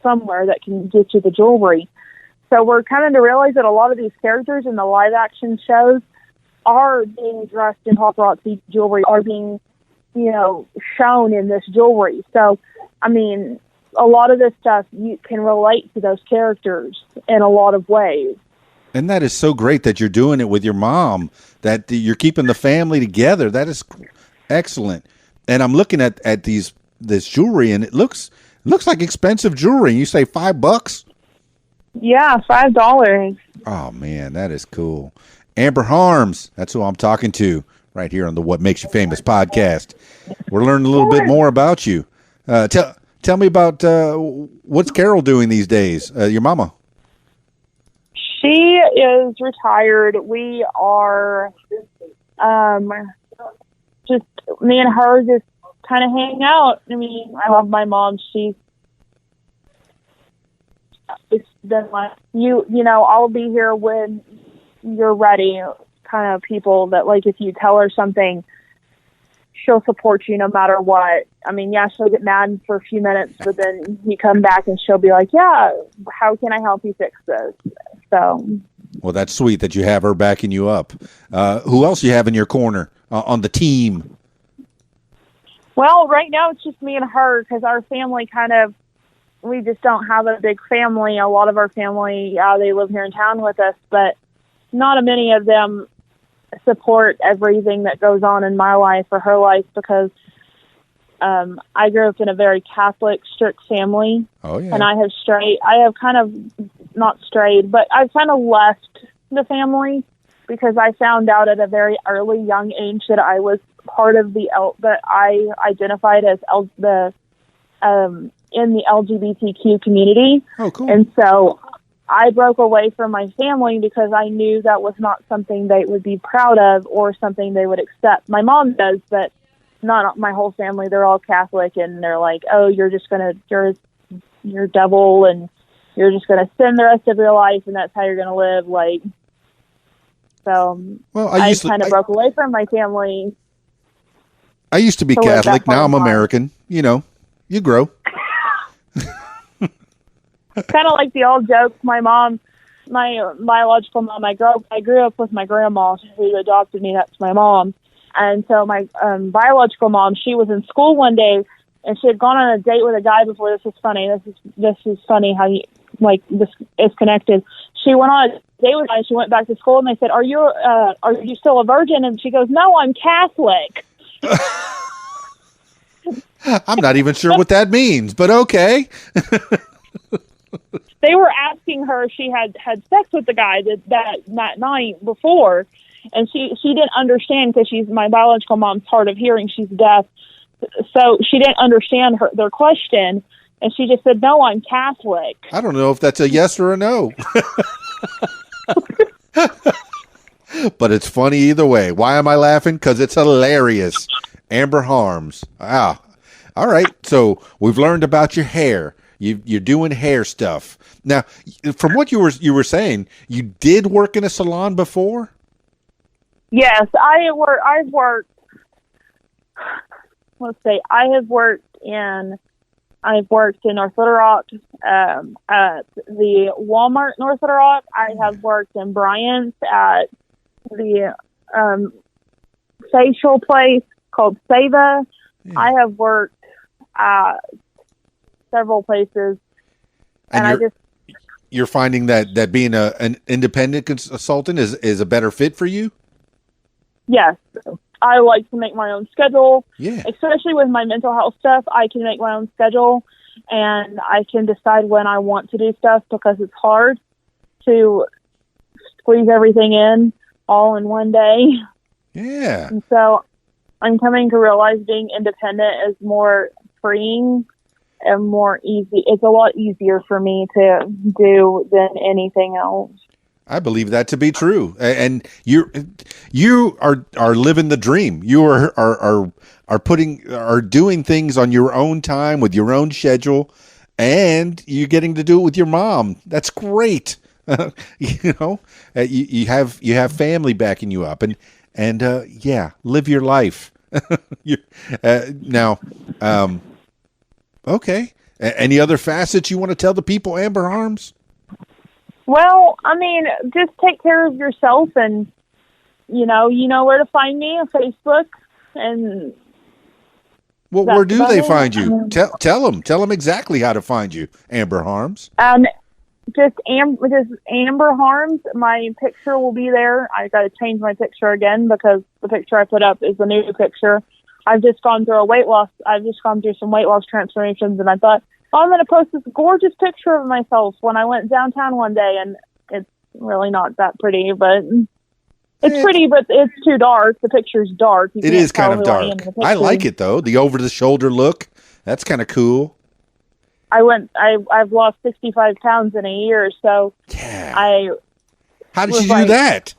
[SPEAKER 4] somewhere that can get you the jewelry. So we're coming to realize that a lot of these characters in the live action shows are being dressed in paparazzi jewelry, are being, shown in this jewelry. So, I mean, a lot of this stuff, you can relate to those characters in a lot of ways.
[SPEAKER 1] And that is so great that you're doing it with your mom, that you're keeping the family together. That is excellent. And I'm looking at this jewelry, and it looks like expensive jewelry. And you say $5?
[SPEAKER 4] Yeah, $5.
[SPEAKER 1] Oh man, that is cool. Amber Harms, that's who I'm talking to right here on the What Makes You Famous podcast. We're learning a little bit more about you. Tell me about what's Carol doing these days, your mama?
[SPEAKER 4] She is retired. We are just, me and her just kind of hang out. I mean, I love my mom. It's been like, I'll be here when you're ready, kind of people that, like, if you tell her something, she'll support you no matter what. I mean, yeah, she'll get mad for a few minutes, but then you come back and she'll be like, yeah, how can I help you fix this? So.
[SPEAKER 1] Well, that's sweet that you have her backing you up. Who else you have in your corner on the team?
[SPEAKER 4] Well, right now it's just me and her, because our family we just don't have a big family. A lot of our family, they live here in town with us, but not many of them support everything that goes on in my life or her life, because I grew up in a very Catholic, strict family.
[SPEAKER 1] Oh, yeah.
[SPEAKER 4] And I have kind of not strayed, but I've kind of left the family because I found out at a very early young age that I was part of that I identified as in the LGBTQ community.
[SPEAKER 1] Oh, cool.
[SPEAKER 4] And so I broke away from my family because I knew that was not something they would be proud of or something they would accept. My mom does, but not my whole family. They're all Catholic, and they're like, oh, you're devil, and you're just going to sin the rest of your life, and that's how you're going to live. Like, so well, I kind of broke away from my family.
[SPEAKER 1] I used to be Catholic. Now I'm American. You grow.
[SPEAKER 4] Kind of like the old joke. My mom my biological mom. I grew up with my grandma who adopted me. That's my mom. And so my biological mom, she was in school one day, and she had gone on a date with a guy before. This is funny. This is funny how this is connected. She went on a date with a guy, and she went back to school, and they said, "Are you still a virgin?" And she goes, "No, I'm Catholic."
[SPEAKER 1] I'm not even sure what that means, but okay.
[SPEAKER 4] They were asking her if she had sex with the guy that night before, and she didn't understand because she's my biological mom's hard of hearing. She's deaf, so she didn't understand their question, and she just said, "No, I'm Catholic."
[SPEAKER 1] I don't know if that's a yes or a no. But it's funny either way. Why am I laughing? Because it's hilarious. Amber Harms. Ah, all right. So we've learned about your hair. You're doing hair stuff now. From what you were saying, you did work in a salon before.
[SPEAKER 4] Yes, I've worked. Let's see. I've worked in North Little Rock, at the Walmart North Little Rock. I have worked in Bryant's at the facial place called Seva.
[SPEAKER 1] Yeah.
[SPEAKER 4] I have worked at several places, and
[SPEAKER 1] you're finding that being an independent consultant is a better fit for you.
[SPEAKER 4] Yes, I like to make my own schedule.
[SPEAKER 1] Yeah,
[SPEAKER 4] especially with my mental health stuff, I can make my own schedule, and I can decide when I want to do stuff because it's hard to squeeze everything in all in one day.
[SPEAKER 1] Yeah.
[SPEAKER 4] And so I'm coming to realize being independent is more freeing and more easy. It's a lot easier for me to do than anything else.
[SPEAKER 1] I believe that to be true, and you are living the dream. You are doing things on your own time with your own schedule, and you're getting to do it with your mom. That's great. You have family backing you up, and live your life. Now, okay. Any other facets you want to tell the people, Amber Harms?
[SPEAKER 4] Well, I mean, just take care of yourself, and you know where to find me on Facebook. And
[SPEAKER 1] where do they find you? Tell them exactly how to find you, Amber Harms.
[SPEAKER 4] Just Amber Harms. My picture will be there. I got to change my picture again because the picture I put up is the new picture. I've just gone through some weight loss transformations, and I thought, I'm going to post this gorgeous picture of myself when I went downtown one day, and it's really not that pretty, but it's pretty, but it's too dark. The picture's dark.
[SPEAKER 1] It is kind of dark. I like it though. The over the shoulder look. That's kind of cool.
[SPEAKER 4] I've lost 65 pounds in a year, so
[SPEAKER 1] yeah. How did you do that?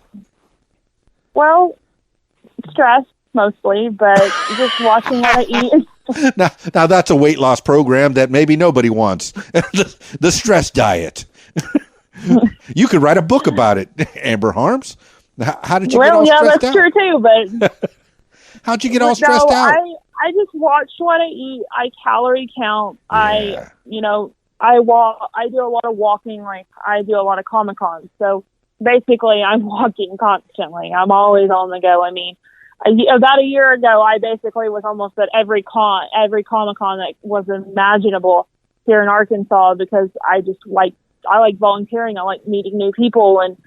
[SPEAKER 4] Well, stress mostly, but just watching what I eat.
[SPEAKER 1] Now that's a weight loss program that maybe nobody wants. The stress diet. You could write a book about it, Amber Harms. How did you get all stressed out?
[SPEAKER 4] Well, yeah, that's true too, but
[SPEAKER 1] how'd you get all stressed out?
[SPEAKER 4] I just watch what I eat. I calorie count.
[SPEAKER 1] Yeah.
[SPEAKER 4] I walk. I do a lot of walking. Like I do a lot of Comic-Cons. So basically, I'm walking constantly. I'm always on the go. I mean, about a year ago, I basically was almost at every Comic-Con that was imaginable here in Arkansas because I like volunteering. I like meeting new people. And,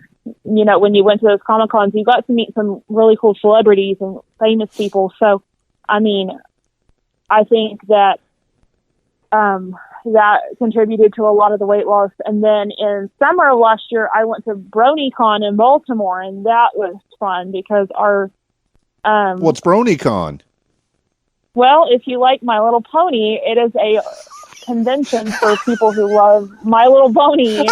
[SPEAKER 4] when you went to those Comic-Cons, you got to meet some really cool celebrities and famous people. So, I mean, I think that that contributed to a lot of the weight loss. And then in summer of last year, I went to BronyCon in Baltimore, and that was fun because our
[SPEAKER 1] what's BronyCon?
[SPEAKER 4] Well, if you like My Little Pony, it is a convention for people who love My Little Pony.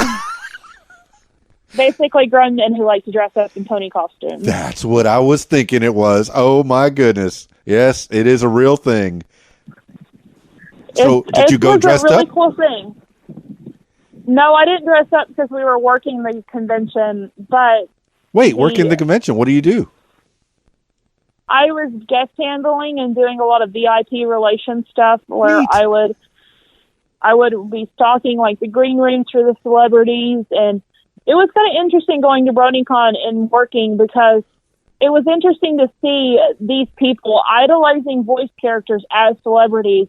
[SPEAKER 4] Basically grown men who like to dress up in pony costumes.
[SPEAKER 1] That's what I was thinking it was. Oh my goodness. Yes, it is a real thing. So did you go dressed up?
[SPEAKER 4] It was a really cool thing. No, I didn't dress up because we were working the convention, but...
[SPEAKER 1] Wait, working the convention? What do you do?
[SPEAKER 4] I was guest handling and doing a lot of VIP relation stuff where
[SPEAKER 1] Neat.
[SPEAKER 4] I would be stalking like the green rooms for the celebrities and it was kind of interesting going to BronyCon and working, because it was interesting to see these people idolizing voice characters as celebrities.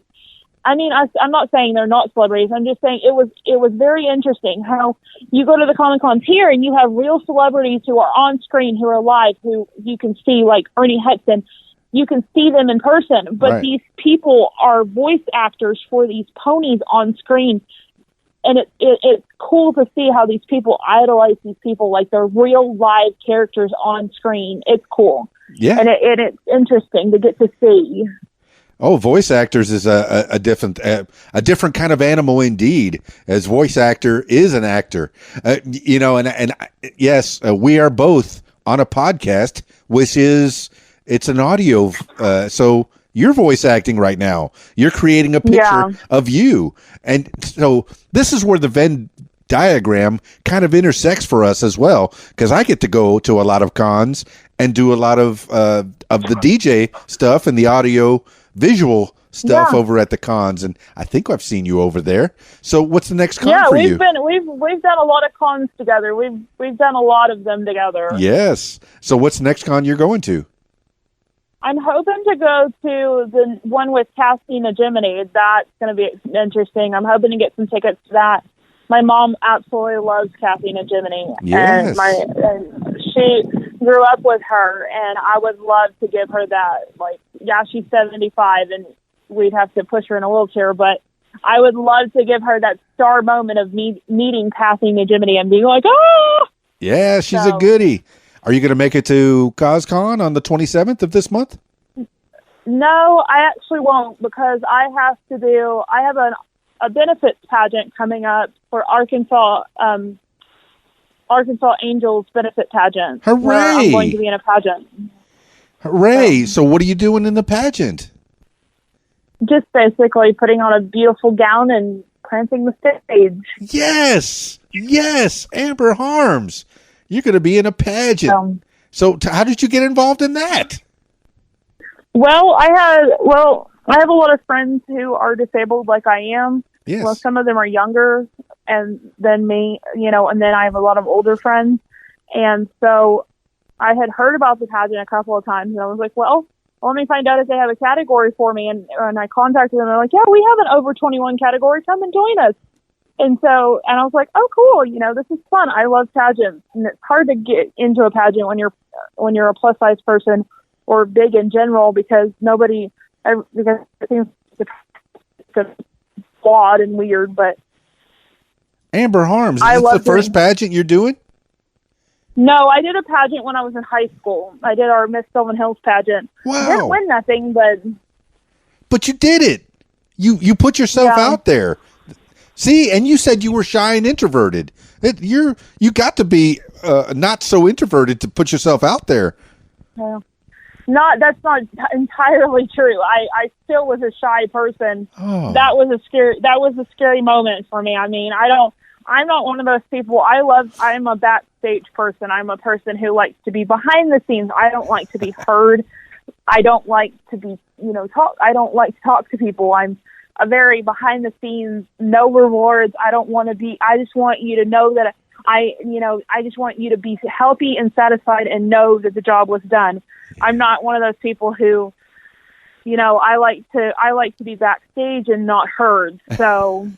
[SPEAKER 4] I mean, I'm not saying they're not celebrities. I'm just saying it was very interesting how you go to the Comic-Cons here and you have real celebrities who are on screen, who are live, who you can see, like Ernie Hudson. You can see them in person, but
[SPEAKER 1] Right.
[SPEAKER 4] these people are voice actors for these ponies on screen. And it's cool to see how these people idolize these people like they're real live characters on screen. It's cool.
[SPEAKER 1] Yeah.
[SPEAKER 4] And it's interesting to get to see.
[SPEAKER 1] Oh, voice actors is a different kind of animal indeed. As voice actor is an actor, and yes, we are both on a podcast, which is it's an audio. So you're voice acting right now. You're creating a picture of you, and so this is where the Venn diagram kind of intersects for us as well, because I get to go to a lot of cons and do a lot of the DJ stuff and the audio visual stuff over at the cons, and I think I've seen you over there. So what's the next con for you?
[SPEAKER 4] We've done a lot of cons together. We've done a lot of them together.
[SPEAKER 1] Yes. So what's the next con you're going to?
[SPEAKER 4] I'm hoping to go to the one with Cassie Najimini. That's going to be interesting. I'm hoping to get some tickets to that. My mom absolutely loves Cassie Najimini.
[SPEAKER 1] Yes.
[SPEAKER 4] And she grew up with her, and I would love to give her that. Like, yeah, she's 75, and we'd have to push her in a wheelchair, but I would love to give her that star moment of meeting Cassie Najimini and being like, oh!
[SPEAKER 1] Yeah, she's a goodie. Are you going to make it to CosCon on the 27th of this month?
[SPEAKER 4] No, I actually won't, because I have a benefits pageant coming up for Arkansas Angels benefit pageant.
[SPEAKER 1] Hooray!
[SPEAKER 4] Where I'm going to be in a pageant.
[SPEAKER 1] Hooray! So what are you doing in the pageant?
[SPEAKER 4] Just basically putting on a beautiful gown and prancing the stage.
[SPEAKER 1] Yes! Amber Harms. You're going to be in a pageant. So how did you get involved in that?
[SPEAKER 4] Well, I have a lot of friends who are disabled like I am.
[SPEAKER 1] Yes.
[SPEAKER 4] Well, some of them are younger than me, and then I have a lot of older friends. And so I had heard about the pageant a couple of times, and I was like, well, let me find out if they have a category for me. And I contacted them, and they're like, yeah, we have an over 21 category. Come and join us. And I was like, oh, cool. This is fun. I love pageants. And it's hard to get into a pageant when you're a plus size person or big in general, because it seems flawed and weird. But
[SPEAKER 1] Amber Harms, is this the first pageant you're doing?
[SPEAKER 4] No, I did a pageant when I was in high school. I did our Miss Sylvan Hills pageant.
[SPEAKER 1] Wow.
[SPEAKER 4] I didn't win nothing,
[SPEAKER 1] but you did it. You put yourself out there. See, and you said you were shy and introverted. You got to be not so introverted to put yourself out there.
[SPEAKER 4] Yeah. That's not entirely true. I still was a shy person.
[SPEAKER 1] Oh.
[SPEAKER 4] That was a scary moment for me. I mean, I'm not one of those people. I'm a backstage person. I'm a person who likes to be behind the scenes. I don't like to be heard. I don't like to be, I don't like to talk to people. I'm a very behind the scenes, no rewards. I just want you to know that I just want you to be healthy and satisfied and know that the job was done. I'm not one of those people who, I like to be backstage and not heard. So.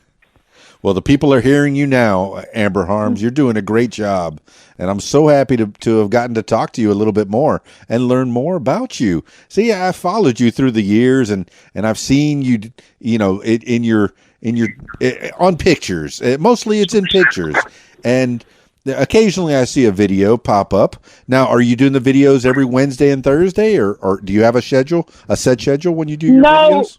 [SPEAKER 1] Well, the people are hearing you now, Amber Harms. You're doing a great job. And I'm so happy to have gotten to talk to you a little bit more and learn more about you. See, I followed you through the years, and I've seen you, in your on pictures. Mostly it's in pictures. And occasionally I see a video pop up. Now, are you doing the videos every Wednesday and Thursday, or do you have a set schedule when you do your videos?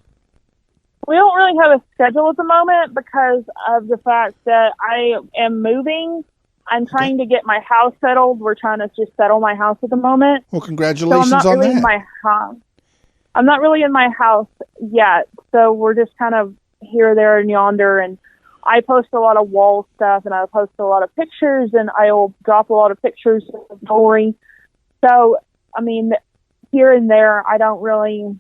[SPEAKER 4] We don't really have a schedule at the moment because of the fact that I am moving. I'm trying to get my house settled. We're trying to just settle my house at the moment.
[SPEAKER 1] Well, congratulations
[SPEAKER 4] so I'm not
[SPEAKER 1] on
[SPEAKER 4] really
[SPEAKER 1] that.
[SPEAKER 4] In my house. I'm not really in my house yet, so we're just kind of here, there, and yonder. And I post a lot of wall stuff, and I post a lot of pictures, and I will drop a lot of pictures of jewelry. So, I mean, here and there, I don't really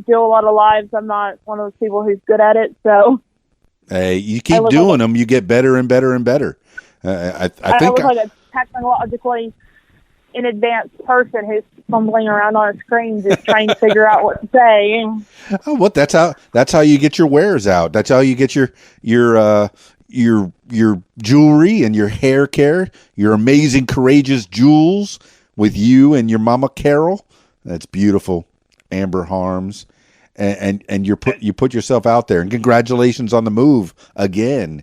[SPEAKER 4] do a lot of lives. I'm not one of those people who's good at it. So
[SPEAKER 1] Hey, you keep doing them, you get better and better and better. I think
[SPEAKER 4] look like a technologically in advanced person who's fumbling around on a screen just trying to figure out what to say.
[SPEAKER 1] Oh, what? That's how you get your wares out. That's how you get your jewelry and your hair care, your amazing, courageous jewels with you and your mama Carol. That's beautiful, Amber Harms, and you put yourself out there. And congratulations on the move again.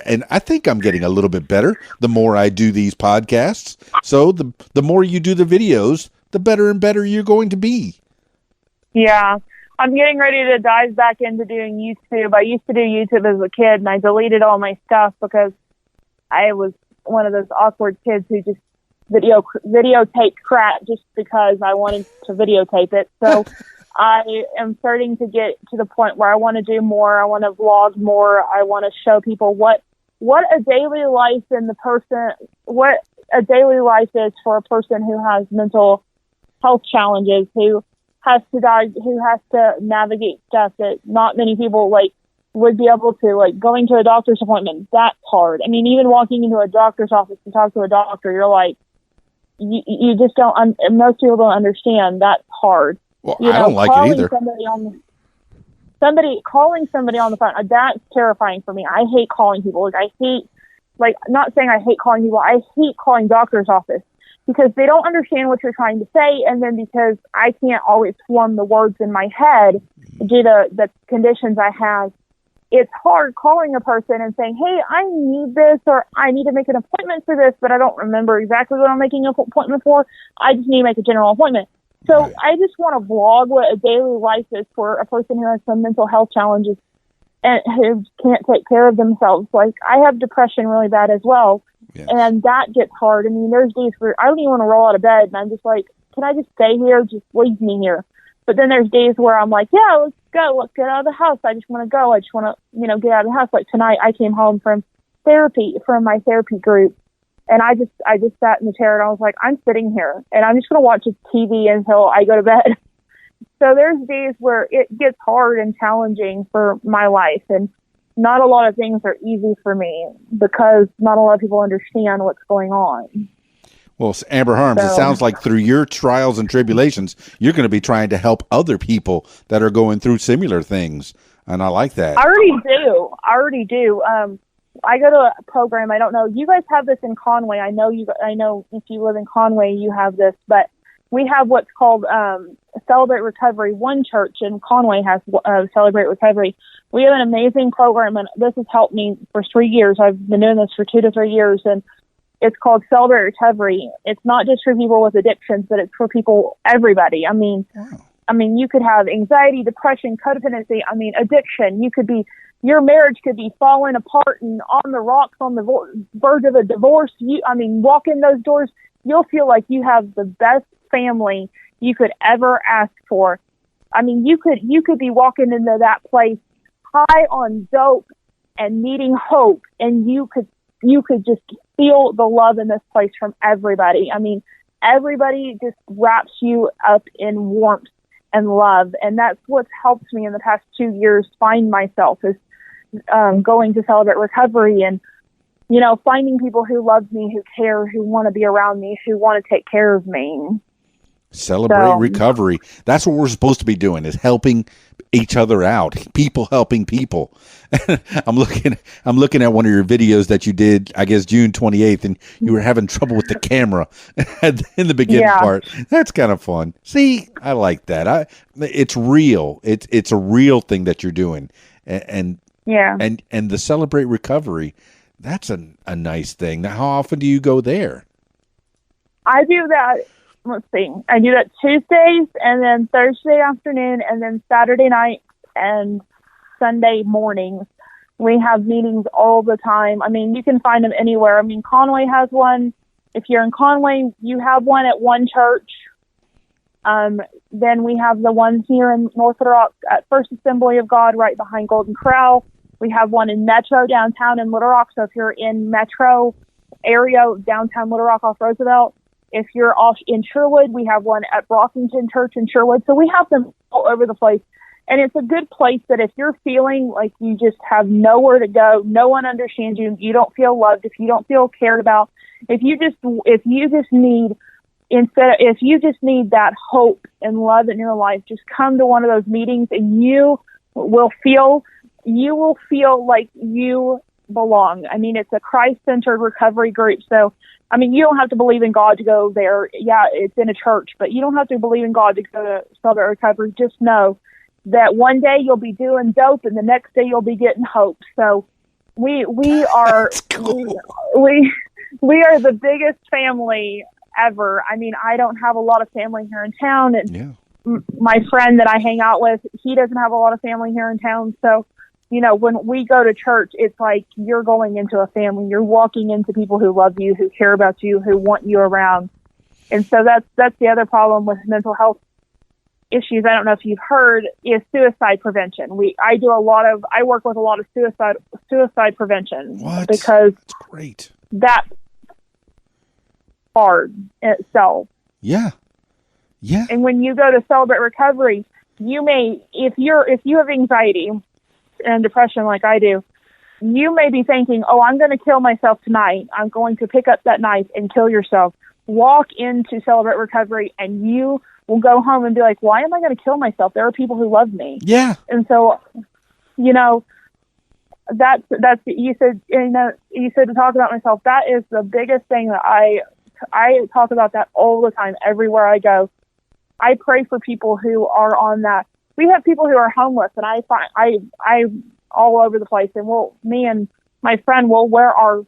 [SPEAKER 1] And I think I'm getting a little bit better the more I do these podcasts. So the more you do the videos, the better and better you're going to be.
[SPEAKER 4] Yeah. I'm getting ready to dive back into doing YouTube. I used to do YouTube as a kid, and I deleted all my stuff because I was one of those awkward kids who just videotape crap just because I wanted to videotape it. So I am starting to get to the point where I want to do more. I want to vlog more. I want to show people what a daily life what a daily life is for a person who has mental health challenges, who has to navigate stuff that not many people would be able to, like going to a doctor's appointment. That's hard. I mean, even walking into a doctor's office to talk to a doctor, you're like, you just don't, most people don't understand that's hard.
[SPEAKER 1] Well, I don't like it either.
[SPEAKER 4] Calling somebody on the phone, that's terrifying for me. I hate calling people. Not saying I hate calling people. I hate calling doctor's office because they don't understand what you're trying to say. And then because I can't always form the words in my head due to the conditions I have, it's hard calling a person and saying, hey, I need this, or I need to make an appointment for this, but I don't remember exactly what I'm making an appointment for. I just need to make a general appointment. So right. I just want to vlog what a daily life is for a person who has some mental health challenges and who can't take care of themselves. Like, I have depression really bad as well. Yes. And that gets hard. I mean, there's days where I don't even want to roll out of bed, and I'm just like, can I just stay here? Just leave me here. But then there's days where I'm like, yeah, let's go. Let's get out of the house. I just want to go. I just want to, get out of the house. Like tonight, I came home from my therapy group. And I just sat in the chair and I was like, I'm sitting here and I'm just going to watch TV until I go to bed. So there's days where it gets hard and challenging for my life. And not a lot of things are easy for me because not a lot of people understand what's going on.
[SPEAKER 1] Well, Amber Harms, it sounds like through your trials and tribulations, you're going to be trying to help other people that are going through similar things. And I like that.
[SPEAKER 4] I already do. I go to a program. I don't know. You guys have this in Conway. I know if you live in Conway, you have this, but we have what's called Celebrate Recovery. One church in Conway has Celebrate Recovery. We have an amazing program, and this has helped me for 3 years. I've been doing this for 2 to 3 years, and it's called Celebrate Recovery. It's not just for people with addictions, but it's for everybody. I mean, you could have anxiety, depression, codependency. I mean, addiction. Your marriage could be falling apart and on the rocks, on the verge of a divorce. Walk in those doors, you'll feel like you have the best family you could ever ask for. I mean, you could be walking into that place high on dope and needing hope, and you could just feel the love in this place from everybody. I mean, everybody just wraps you up in warmth and love, and that's what's helped me in the past 2 years find myself is going to Celebrate Recovery and, finding people who love me, who care, who want to be around me, who want to take care of me.
[SPEAKER 1] Celebrate Recovery. That's what we're supposed to be doing, is helping each other out. People helping people. I'm looking at one of your videos that you did, I guess, June 28th, and you were having trouble with the camera in the beginning part. That's kind of fun. See, I like that. It's real. It's a real thing that you're doing. And the Celebrate Recovery, that's a nice thing. Now, how often do you go there?
[SPEAKER 4] I do that. Let's see. I do that Tuesdays and then Thursday afternoon and then Saturday night and Sunday mornings. We have meetings all the time. I mean, you can find them anywhere. I mean, Conway has one. If you're in Conway, you have one at one church. Then we have the one here in North Little Rock at First Assembly of God right behind Golden Corral. We have one in Metro downtown in Little Rock. So if you're in Metro area, downtown Little Rock off Roosevelt. If you're off in Sherwood, we have one at Brockington Church in Sherwood. So we have them all over the place. And it's a good place that if you're feeling like you just have nowhere to go, no one understands you, you don't feel loved, if you don't feel cared about, if you just need that hope and love in your life, just come to one of those meetings and you will feel like you belong. I mean, it's a Christ-centered recovery group. So, I mean, you don't have to believe in God to go there. Yeah, it's in a church, but you don't have to believe in God to go to Celebrate Recovery. Just know that one day you'll be doing dope and the next day you'll be getting hope. So we are
[SPEAKER 1] cool.
[SPEAKER 4] we are the biggest family ever. I mean, I don't have a lot of family here in town, and my friend that I hang out with, he doesn't have a lot of family here in town. So, you know, when we go to church, it's like you're going into a family. You're walking into people who love you, who care about you, who want you around. And so that's the other problem with mental health issues. I don't know if you've heard, is suicide prevention. I work with a lot of suicide prevention.
[SPEAKER 1] What?
[SPEAKER 4] Because
[SPEAKER 1] that's great.
[SPEAKER 4] That's hard in itself.
[SPEAKER 1] Yeah.
[SPEAKER 4] And when you go to Celebrate Recovery, you may, if you have anxiety and depression like I do, you may be thinking, oh, I'm going to kill myself tonight. I'm going to pick up that knife and kill yourself. Walk into Celebrate Recovery and you will go home and be like, why am I going to kill myself? There are people who love me.
[SPEAKER 1] Yeah.
[SPEAKER 4] And so, you know, that's you said to talk about myself. That is the biggest thing that I talk about that all the time, everywhere I go. I pray for people who are on that. We have people who are homeless, and I all over the place. And me and my friend will wear our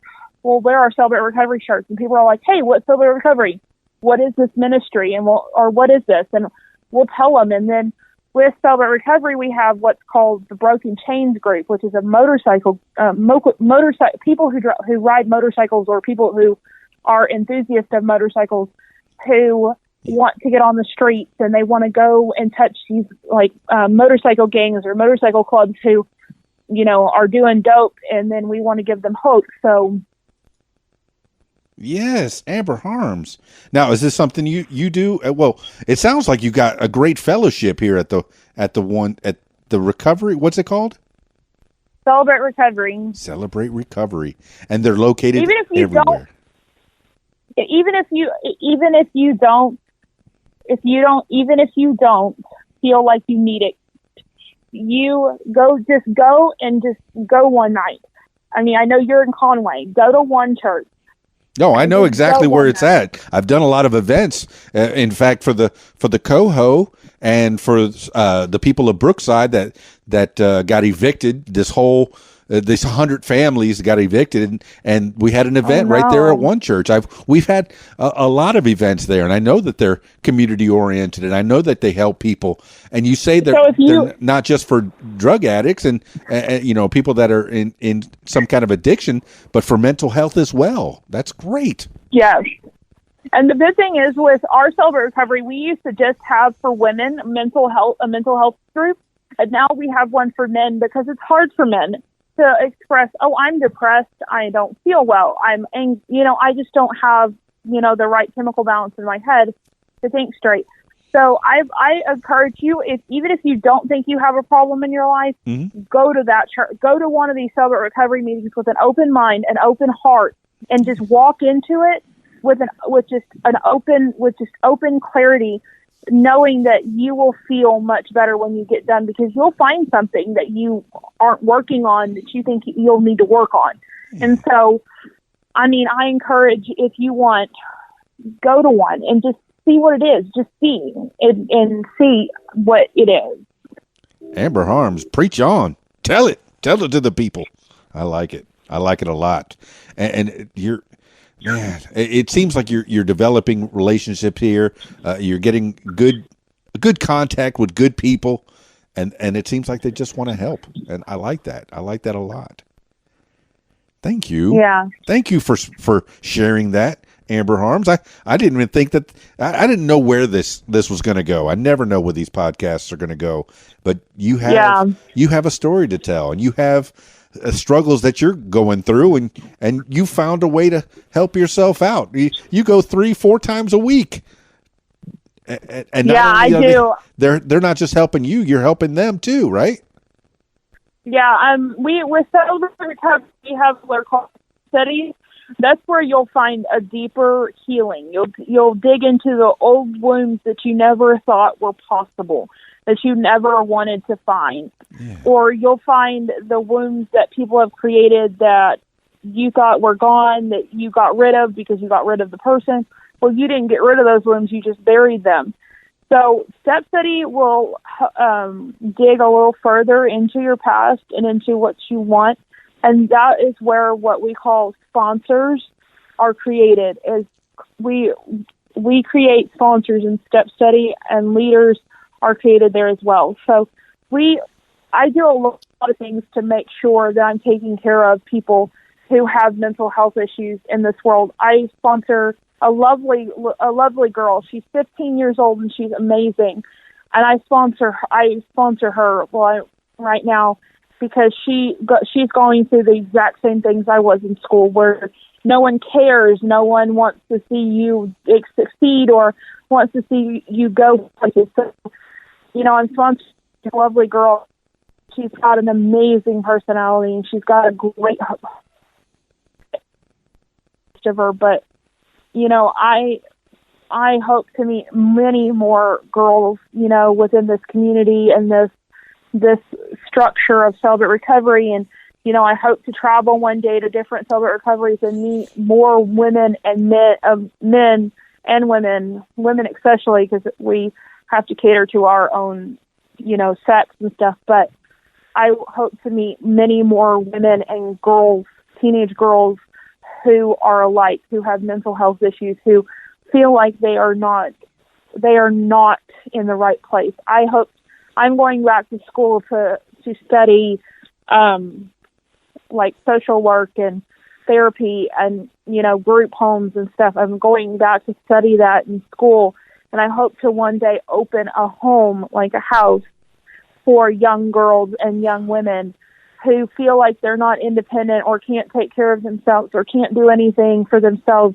[SPEAKER 4] Celebrate Recovery shirts, and people are like, "Hey, what's Celebrate Recovery? What is this ministry? And what is this?" And we'll tell them. And then with Celebrate Recovery, we have what's called the Broken Chains group, which is a motorcycle people who ride motorcycles, or people who are enthusiasts of motorcycles who want to get on the streets, and they want to go and touch these motorcycle gangs or motorcycle clubs who, you know, are doing dope, and then we want to give them hope. So
[SPEAKER 1] yes, Amber Harms. Now, is this something you do? Well, it sounds like you got a great fellowship here at the recovery. What's it called?
[SPEAKER 4] Celebrate Recovery.
[SPEAKER 1] Celebrate Recovery, and they're located
[SPEAKER 4] even if you
[SPEAKER 1] everywhere.
[SPEAKER 4] Even if you don't feel like you need it, you go one night. I mean, I know you're in Conway. Go to one church.
[SPEAKER 1] No, I know exactly where it's at. I've done a lot of events. In fact, for the Coho and for the people of Brookside that got evicted, this 100 families got evicted, and we had an event right there at one church. We've had a lot of events there, and I know that they're community oriented, and I know that they help people. And you say they're not just for drug addicts and you know, people that are in some kind of addiction, but for mental health as well. That's great.
[SPEAKER 4] Yes. And the good thing is, with our Celebrate Recovery, we used to just have for women a mental health group, and now we have one for men, because it's hard for men to express, oh, I'm depressed, I don't feel well, I just don't have, you know, the right chemical balance in my head to think straight. So I encourage you, even if you don't think you have a problem in your life, go to that church, go to one of these Celebrate Recovery meetings with an open mind, an open heart, and just walk into it with just open clarity, knowing that you will feel much better when you get done, because you'll find something that you aren't working on that you think you'll need to work on. And so, I mean, I encourage, if you want, go to one and just see what it is. Just see and see what it is.
[SPEAKER 1] Amber Harms, preach on. Tell it to the people. I like it. I like it a lot. And you're, man, it seems like you're developing relationships here. You're getting good contact with good people, and it seems like they just want to help. And I like that. I like that a lot. Thank you.
[SPEAKER 4] Yeah.
[SPEAKER 1] Thank you for sharing that, Amber Harms. I didn't even think that. I didn't know where this was going to go. I never know where these podcasts are going to go. But you have a story to tell, and you have struggles that you're going through, and you found a way to help yourself out. You go 3-4 times a week And
[SPEAKER 4] Yeah,
[SPEAKER 1] not only
[SPEAKER 4] I do.
[SPEAKER 1] They're not just helping you; you're helping them too, right?
[SPEAKER 4] Yeah, we with Celebrate Recovery, we have what are called studies. That's where you'll find a deeper healing. You'll dig into the old wounds that you never thought were possible, that you never wanted to find.
[SPEAKER 1] Yeah.
[SPEAKER 4] Or you'll find the wounds that people have created that you thought were gone, that you got rid of because you got rid of the person. Well, you didn't get rid of those wounds, you just buried them. So Step Study will dig a little further into your past and into what you want. And that is where what we call sponsors are created. Is we create sponsors in Step Study, and leaders are created there as well. So I do a lot of things to make sure that I'm taking care of people who have mental health issues in this world. I sponsor a lovely girl. She's 15 years old and she's amazing, and I sponsor her right now because she's going through the exact same things I was in school, where no one cares, no one wants to see you succeed or wants to see you go places. So, I'm sponsoring a lovely girl. She's got an amazing personality and she's got a great of her, but I hope to meet many more girls, within this community and this structure of Celebrate Recovery. And, I hope to travel one day to different Celebrate Recoveries and meet more women and men and women especially, because we have to cater to our own, sex and stuff. But I hope to meet many more women and girls, teenage girls, who are alike, who have mental health issues, who feel like they are not in the right place. I hope I'm going back to school to study like social work and therapy and group homes and stuff. I'm going back to study that in school, and I hope to one day open a home, like a house, for young girls and young women who feel like they're not independent or can't take care of themselves or can't do anything for themselves,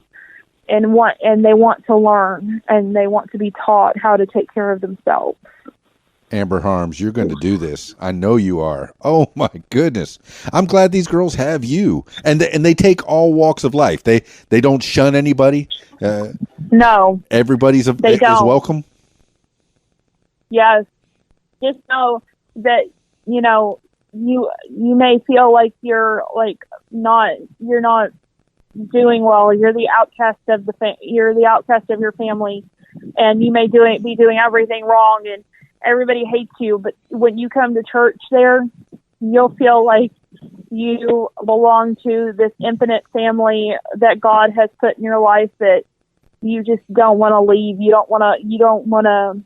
[SPEAKER 4] and they want to learn and they want to be taught how to take care of themselves.
[SPEAKER 1] Amber Harms, you're going to do this. I know you are. Oh my goodness. I'm glad these girls have you. And they take all walks of life. They don't shun anybody.
[SPEAKER 4] No.
[SPEAKER 1] Everybody's is welcome.
[SPEAKER 4] Yes. Just know that, you may feel like you're not doing well. You're the outcast of you're the outcast of your family, and you may be doing everything wrong, and everybody hates you. But when you come to church, you'll feel like you belong to this infinite family that God has put in your life that you just don't want to leave. You don't want to.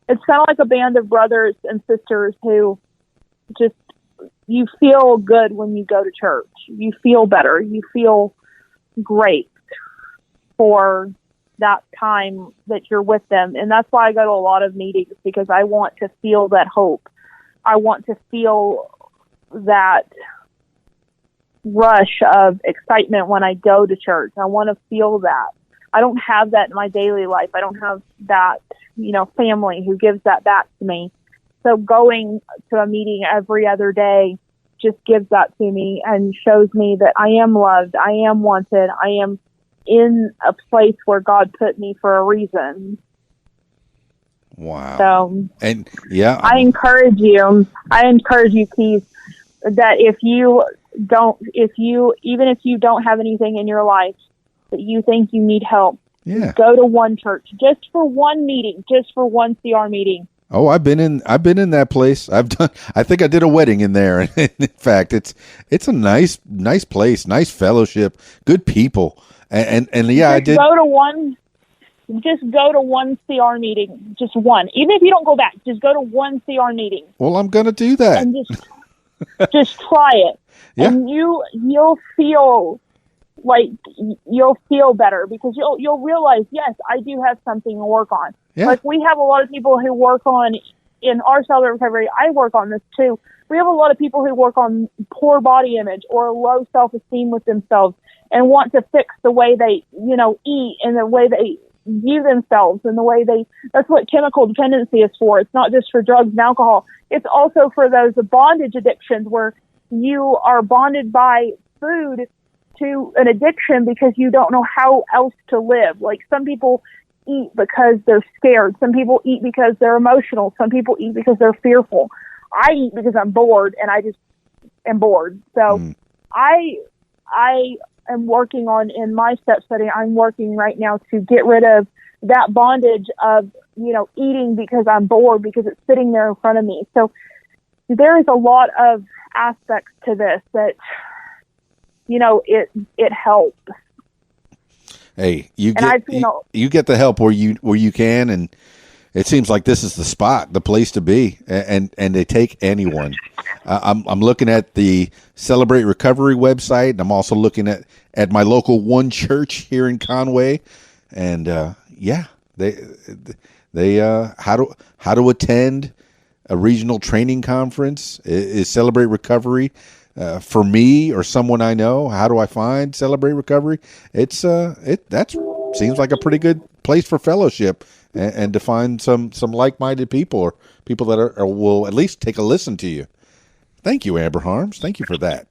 [SPEAKER 4] It's kind of like a band of brothers and sisters who just, you feel good when you go to church. You feel better. You feel great for that time that you're with them. And that's why I go to a lot of meetings, because I want to feel that hope. I want to feel that rush of excitement when I go to church. I want to feel that. I don't have that in my daily life. I don't have that, family who gives that back to me. So going to a meeting every other day just gives that to me and shows me that I am loved, I am wanted, I am in a place where God put me for a reason.
[SPEAKER 1] Wow.
[SPEAKER 4] So,
[SPEAKER 1] and yeah,
[SPEAKER 4] I encourage you, Keith, that even if you don't have anything in your life that you think you need help, go to one church, just for one meeting, just for one CR meeting.
[SPEAKER 1] Oh, I've been in that place. I think I did a wedding in there. In fact, it's a nice place, nice fellowship, good people. And yeah, I did
[SPEAKER 4] just go to one CR meeting, just one. Even if you don't go back, just go to one CR meeting.
[SPEAKER 1] Well, I'm going to do that.
[SPEAKER 4] And just try it.
[SPEAKER 1] Yeah.
[SPEAKER 4] And you'll feel better, because you'll realize, yes, I do have something to work on.
[SPEAKER 1] Yeah.
[SPEAKER 4] Like, we have a lot of people who work on, in our Celebrate Recovery, I work on this too. We have a lot of people who work on poor body image or low self-esteem with themselves and want to fix the way they, eat and the way they view themselves and the way that's what chemical dependency is for. It's not just for drugs and alcohol. It's also for those bondage addictions where you are bonded by food to an addiction because you don't know how else to live. Like some people eat because they're scared. Some people eat because they're emotional. Some people eat because they're fearful. I eat because I'm bored, and I just am bored. So I am working on, in my step study, I'm working right now to get rid of that bondage of, eating because I'm bored, because it's sitting there in front of me. So there is a lot of aspects to this that, it helps.
[SPEAKER 1] Hey, you get the help where you can, and it seems like this is the spot, the place to be, and they take anyone. I'm looking at the Celebrate Recovery website, and I'm also looking at my local One Church here in Conway, and they how to attend a regional training conference is Celebrate Recovery. For me or someone I know, how do I find Celebrate Recovery? That seems like a pretty good place for fellowship and to find some like-minded people or people that will at least take a listen to you. Thank you, Amber Harms. Thank you for that.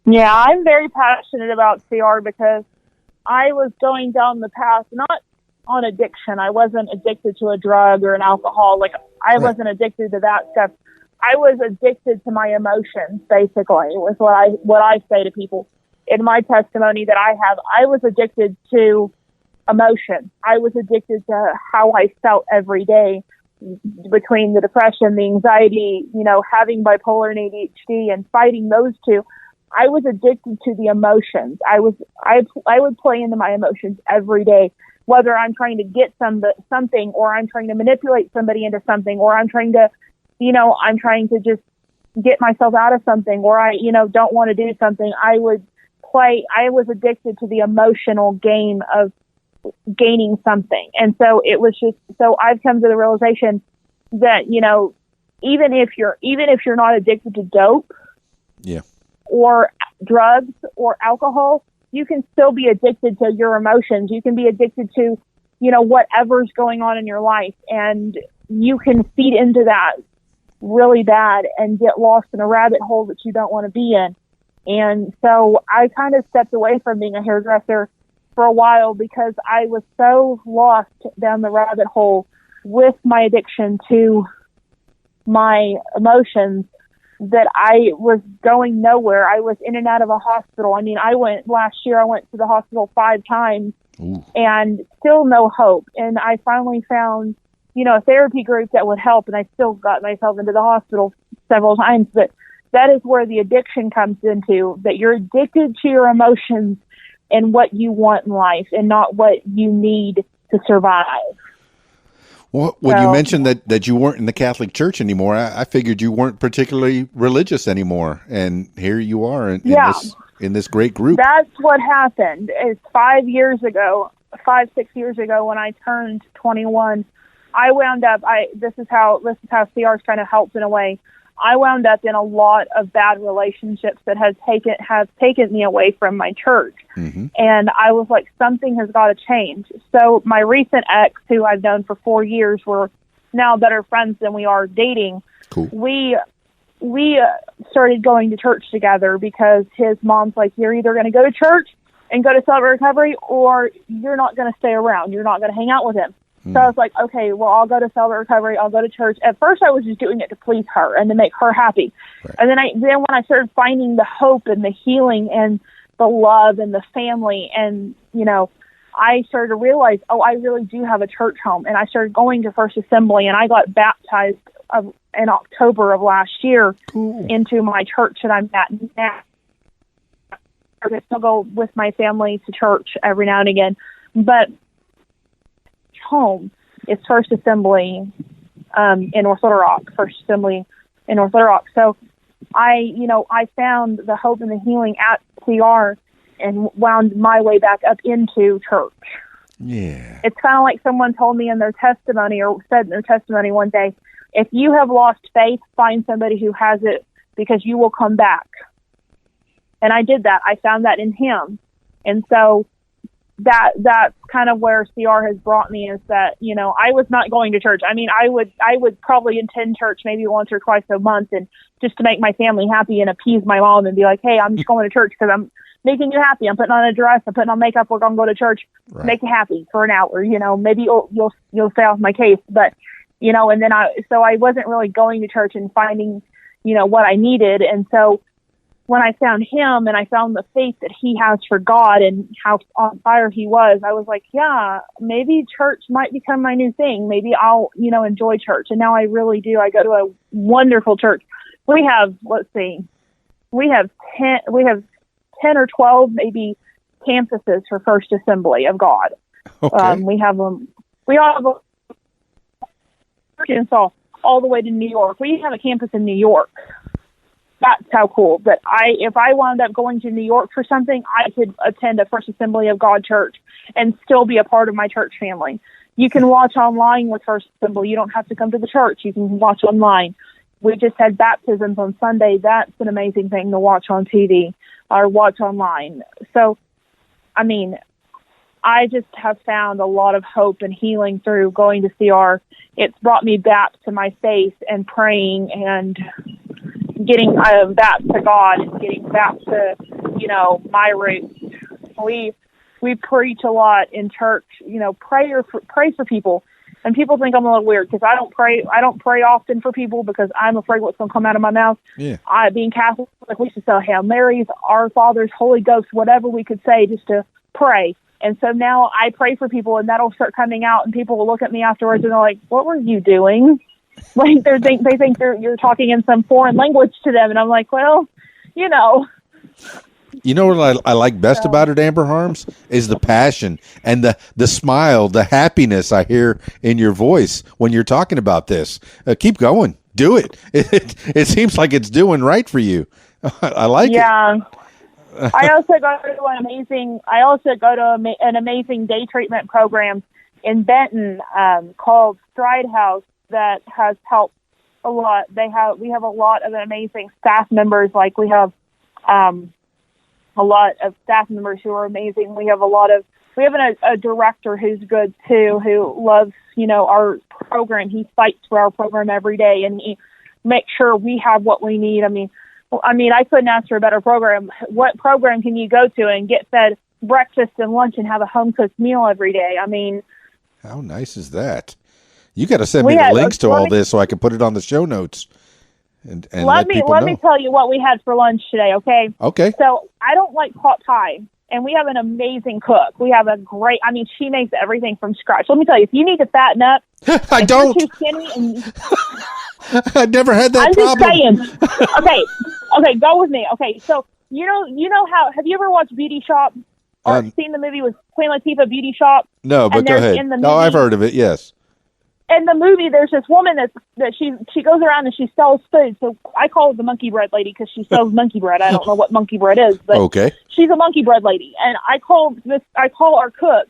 [SPEAKER 4] Yeah, I'm very passionate about CR because I was going down the path, not on addiction. I wasn't addicted to a drug or an alcohol. Like I wasn't addicted to that stuff. I was addicted to my emotions, basically, was what I say to people. In my testimony that I have, I was addicted to emotion. I was addicted to how I felt every day, between the depression, the anxiety, having bipolar and ADHD and fighting those two. I was addicted to the emotions. I would play into my emotions every day, whether I'm trying to get something or I'm trying to manipulate somebody into something, or I'm trying to just get myself out of something, or I, don't want to do something. I was addicted to the emotional game of gaining something. And so I've come to the realization that, even if you're not addicted to dope or drugs or alcohol, you can still be addicted to your emotions. You can be addicted to, whatever's going on in your life, and you can feed into that really bad and get lost in a rabbit hole that you don't want to be in. And so I kind of stepped away from being a hairdresser for a while because I was so lost down the rabbit hole with my addiction to my emotions that I was going nowhere. I was in and out of a hospital. I mean, last year I went to the hospital 5 times. Ooh. And still no hope. And I finally found a therapy group that would help, and I still got myself into the hospital several times. But that is where the addiction comes into, that you're addicted to your emotions and what you want in life and not what you need to survive.
[SPEAKER 1] Well, when you mentioned that you weren't in the Catholic Church anymore, I figured you weren't particularly religious anymore, and here you are in this great group. That's
[SPEAKER 4] what happened. It's 5, 6 years ago when I turned 21. I wound up, this is how CR's kind of helped in a way. I wound up in a lot of bad relationships that have taken me away from my church. Mm-hmm. And I was like, something has got to change. So my recent ex, who I've known for 4 years, we're now better friends than we are dating.
[SPEAKER 1] Cool.
[SPEAKER 4] We started going to church together because his mom's like, you're either going to go to church and go to Celebrate Recovery, or you're not going to stay around. You're not going to hang out with him. So I was like, okay, well, I'll go to Celebrate Recovery. I'll go to church. At first, I was just doing it to please her and to make her happy. Right. And then when I started finding the hope and the healing and the love and the family, and, I started to realize, I really do have a church home. And I started going to First Assembly, and I got baptized in October of last year into my church that I'm at now. I still go with my family to church every now and again. But home is First Assembly in North Little Rock. First Assembly in North Little Rock. So I found the hope and the healing at CR and wound my way back up into church.
[SPEAKER 1] Yeah.
[SPEAKER 4] It's kind of like someone told me in their testimony, or said in their testimony one day, if you have lost faith, find somebody who has it, because you will come back. And I did that. I found that in him. And so that's kind of where CR has brought me, is that, you know, I was not going to church. I mean, I would probably attend church maybe once or twice a month, and just to make my family happy and appease my mom and be like, hey, I'm just going to church because I'm making you happy. I'm putting on a dress. I'm putting on makeup. We're going to go to church, make you happy for an hour. You know, maybe you'll stay off my case, but, you know, and then I wasn't really going to church and finding, you know, what I needed. And so when I found him and I found the faith that he has for God and how on fire he was, I was like, yeah, maybe church might become my new thing. Maybe I'll, you know, enjoy church. And now I really do. I go to a wonderful church. We have, we have 10 or 12 maybe campuses for First Assembly of God.
[SPEAKER 1] Okay.
[SPEAKER 4] We have Arkansas all the way to New York. We have a campus in New York. That's how cool. But if I wound up going to New York for something, I could attend a First Assembly of God church and still be a part of my church family. You can watch online with First Assembly. You don't have to come to the church. You can watch online. We just had baptisms on Sunday. That's an amazing thing to watch on TV or watch online. So, I mean, I just have found a lot of hope and healing through going to CR. It's brought me back to my faith and praying and getting back to God and getting back to, you know, my roots. We preach a lot in church, you know, pray for people. And people think I'm a little weird because I don't pray often for people because I'm afraid what's going to come out of my mouth.
[SPEAKER 1] Yeah.
[SPEAKER 4] Being Catholic, we used to say Hail Marys, Our Fathers, Holy Ghost, whatever we could say just to pray. And so now I pray for people, and that'll start coming out, and people will look at me afterwards and they're like, "What were you doing?" Like they think you're talking in some foreign language to them, and I'm like, well, you know.
[SPEAKER 1] You know what I like best about it, Amber Harms, is the passion and the smile, the happiness I hear in your voice when you're talking about this. Keep going. Do it. It seems like it's doing right for you. I like it.
[SPEAKER 4] Yeah. I also go to an amazing day treatment program in Benton called Stride House that has helped a lot. We have a lot of amazing staff members. Like we have a lot of staff members who are amazing. We have a director who's good too, who loves, you know, our program. He fights for our program every day, and he makes sure we have what we need. I mean, I couldn't ask for a better program. What program can you go to and get fed breakfast and lunch and have a home cooked meal every day? I mean,
[SPEAKER 1] how nice is that? You got to send me the links to all this so I can put it on the show notes. And let me
[SPEAKER 4] tell you what we had for lunch today, okay?
[SPEAKER 1] Okay.
[SPEAKER 4] So I don't like pot pie, and we have an amazing cook. We have she makes everything from scratch. Let me tell you, if you need to fatten up,
[SPEAKER 1] I don't.
[SPEAKER 4] You're too skinny and
[SPEAKER 1] I've never had that problem.
[SPEAKER 4] I'm just saying. Okay, go with me. Okay, so you know how? Have you ever watched Beauty Shop or seen the movie with Queen Latifah, Beauty Shop?
[SPEAKER 1] No, but go ahead. I've heard of it. Yes.
[SPEAKER 4] In the movie, there's this woman that she goes around and she sells food. So I call her the monkey bread lady because she sells monkey bread. I don't know what monkey bread is, but
[SPEAKER 1] okay.
[SPEAKER 4] She's a monkey bread lady. And I call our cook,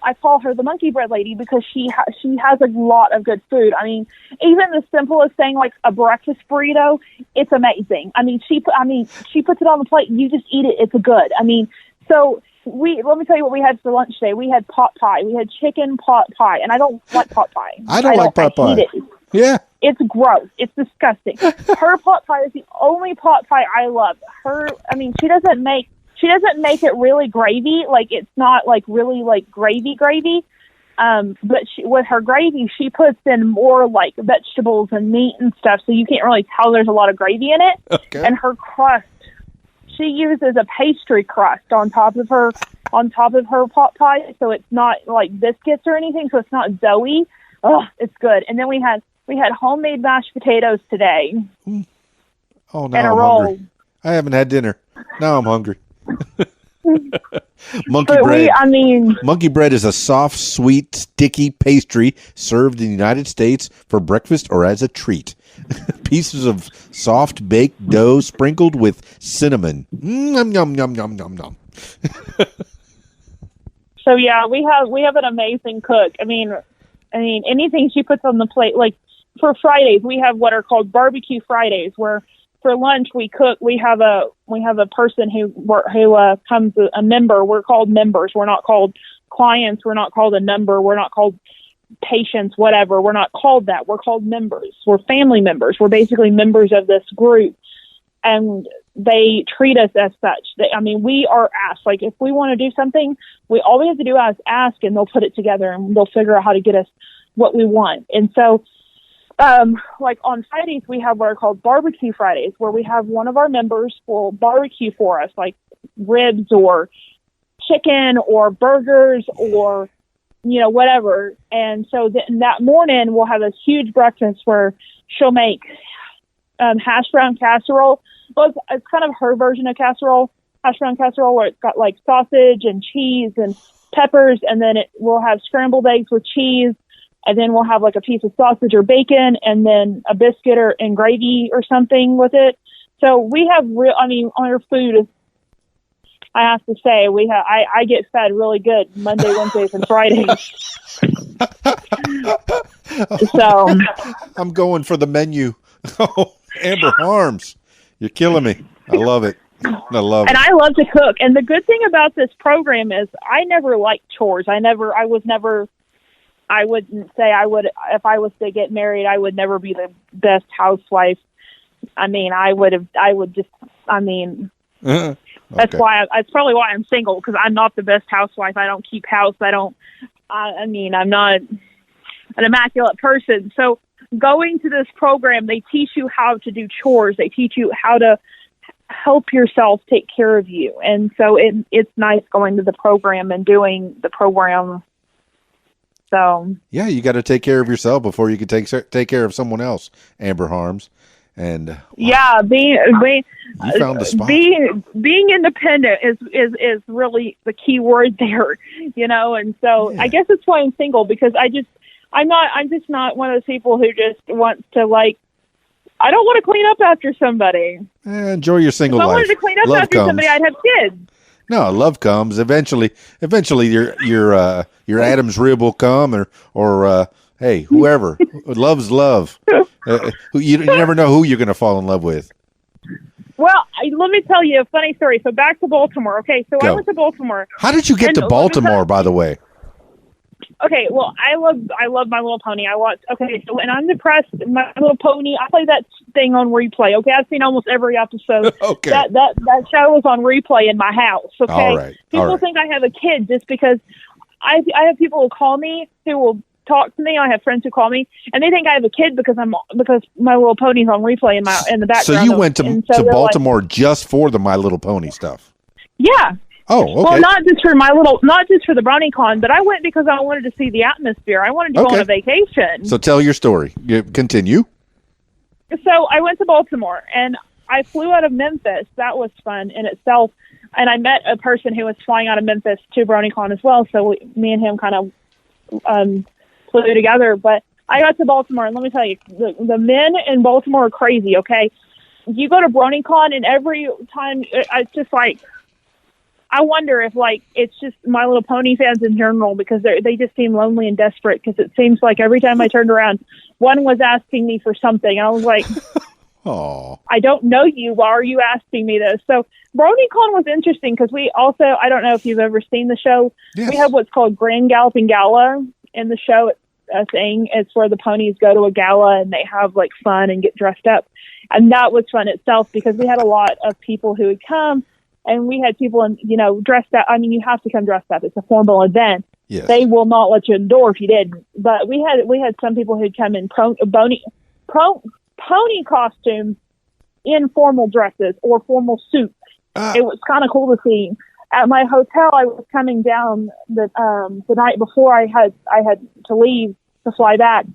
[SPEAKER 4] I call her the monkey bread lady because she has a lot of good food. I mean, even the simplest thing like a breakfast burrito, it's amazing. I mean, she puts it on the plate and you just eat it. It's good. I mean, so. Let me tell you what we had for lunch today. We had pot pie. We had chicken pot pie, and I don't like pot pie.
[SPEAKER 1] I don't like pot pie.
[SPEAKER 4] Hate it.
[SPEAKER 1] Yeah,
[SPEAKER 4] it's gross. It's disgusting. Her pot pie is the only pot pie I love. She doesn't make it really gravy. Like it's not like really like gravy. But with her gravy, she puts in more like vegetables and meat and stuff, so you can't really tell there's a lot of gravy in it.
[SPEAKER 1] Okay.
[SPEAKER 4] And her crust. She uses a pastry crust on top of her pot pie, so it's not like biscuits or anything, so it's not doughy. Oh, it's good. And then we had homemade mashed potatoes today.
[SPEAKER 1] Oh, now
[SPEAKER 4] and a
[SPEAKER 1] I'm
[SPEAKER 4] roll.
[SPEAKER 1] hungry. I haven't had dinner. Now I'm hungry. Monkey bread. Monkey bread is a soft, sweet, sticky pastry served in the United States for breakfast or as a treat. Pieces of soft baked dough sprinkled with cinnamon. Yum yum yum yum yum yum.
[SPEAKER 4] So yeah, we have an amazing cook. I mean, anything she puts on the plate. Like for Fridays, we have what are called barbecue Fridays, where for lunch we cook. We have a person who comes, a member. We're called members. We're not called clients. We're not called a number. We're not called patients, whatever. We're not called that. We're called members. We're family members. We're basically members of this group, and they treat us as such. We are asked. Like, if we want to do something, all we have to do is ask, and they'll put it together, and they'll figure out how to get us what we want. And so, like on Fridays, we have what are called barbecue Fridays, where we have one of our members will barbecue for us, like ribs or chicken or burgers or, whatever. And so that morning we'll have this huge breakfast where she'll make hash brown casserole. Well, it's kind of her version of hash brown casserole, where it's got like sausage and cheese and peppers, and then we'll have scrambled eggs with cheese, and then we'll have like a piece of sausage or bacon, and then a biscuit and gravy or something with it. So we have our food is, I have to say, I get fed really good Monday, Wednesdays, and Fridays. So
[SPEAKER 1] I'm going for the menu. Oh, Amber Harms, you're killing me. I love it. I love it.
[SPEAKER 4] And I love to cook. And the good thing about this program is I never liked chores. I wouldn't say I would, if I was to get married, I would never be the best housewife. That's probably why I'm single, because I'm not the best housewife. I don't keep house. I'm not an immaculate person. So going to this program, they teach you how to do chores. They teach you how to help yourself take care of you. And so it's nice going to the program and doing the program. So
[SPEAKER 1] yeah, you got to take care of yourself before you can take care of someone else, Amber Harms. And wow.
[SPEAKER 4] Yeah,
[SPEAKER 1] You found the spot.
[SPEAKER 4] Being independent is really the key word there, and so yeah. I guess that's why I'm single, because I'm just not one of those people who just wants to, like, I don't want to clean up after somebody.
[SPEAKER 1] Enjoy your single life.
[SPEAKER 4] If I wanted to clean up after somebody, I'd have kids.
[SPEAKER 1] No, love comes eventually. Eventually, your Adam's rib will come, or hey, whoever. Love's love. You never know who you're going to fall in love with.
[SPEAKER 4] Well, let me tell you a funny story. So back to Baltimore. Okay, so I went to Baltimore.
[SPEAKER 1] How did you get to Baltimore, by the way?
[SPEAKER 4] Okay, well, I love My Little Pony. So when I'm depressed, My Little Pony, I play that thing on replay. Okay, I've seen almost every episode.
[SPEAKER 1] Okay.
[SPEAKER 4] That show is on replay in my house. Okay,
[SPEAKER 1] all right.
[SPEAKER 4] People think I have a kid just because I have people who call me who will talk to me. I have friends who call me, and they think I have a kid because My Little Pony's on replay in the background.
[SPEAKER 1] So you went to Baltimore just for the My Little Pony stuff?
[SPEAKER 4] Yeah.
[SPEAKER 1] Oh, okay.
[SPEAKER 4] Well, not just for the BronyCon, but I went because I wanted to see the atmosphere. I wanted to go on a vacation.
[SPEAKER 1] So tell your story. Continue.
[SPEAKER 4] So I went to Baltimore, and I flew out of Memphis. That was fun in itself. And I met a person who was flying out of Memphis to BronyCon as well. So me and him kind of flew together. But I got to Baltimore, and let me tell you, the men in Baltimore are crazy, okay? You go to BronyCon, and every time, it's just like, I wonder if, like, it's just My Little Pony fans in general, because they just seem lonely and desperate, because it seems like every time I turned around, one was asking me for something. I was like,
[SPEAKER 1] oh,
[SPEAKER 4] I don't know you. Why are you asking me this? So BronyCon was interesting because we also, I don't know if you've ever seen the show.
[SPEAKER 1] Yes.
[SPEAKER 4] We have what's called Grand Galloping Gala in the show. It's a thing. It's where the ponies go to a gala and they have like fun and get dressed up. And that was fun itself because we had a lot of people who would come. And we had people, dressed up. I mean, you have to come dressed up. It's a formal event.
[SPEAKER 1] yes.
[SPEAKER 4] They will not let you in the door if you didn't. But we had some people who'd come in pony costumes in formal dresses or formal suits. It was kind of cool to see. At my hotel, I was coming down the night before I had to leave to fly back.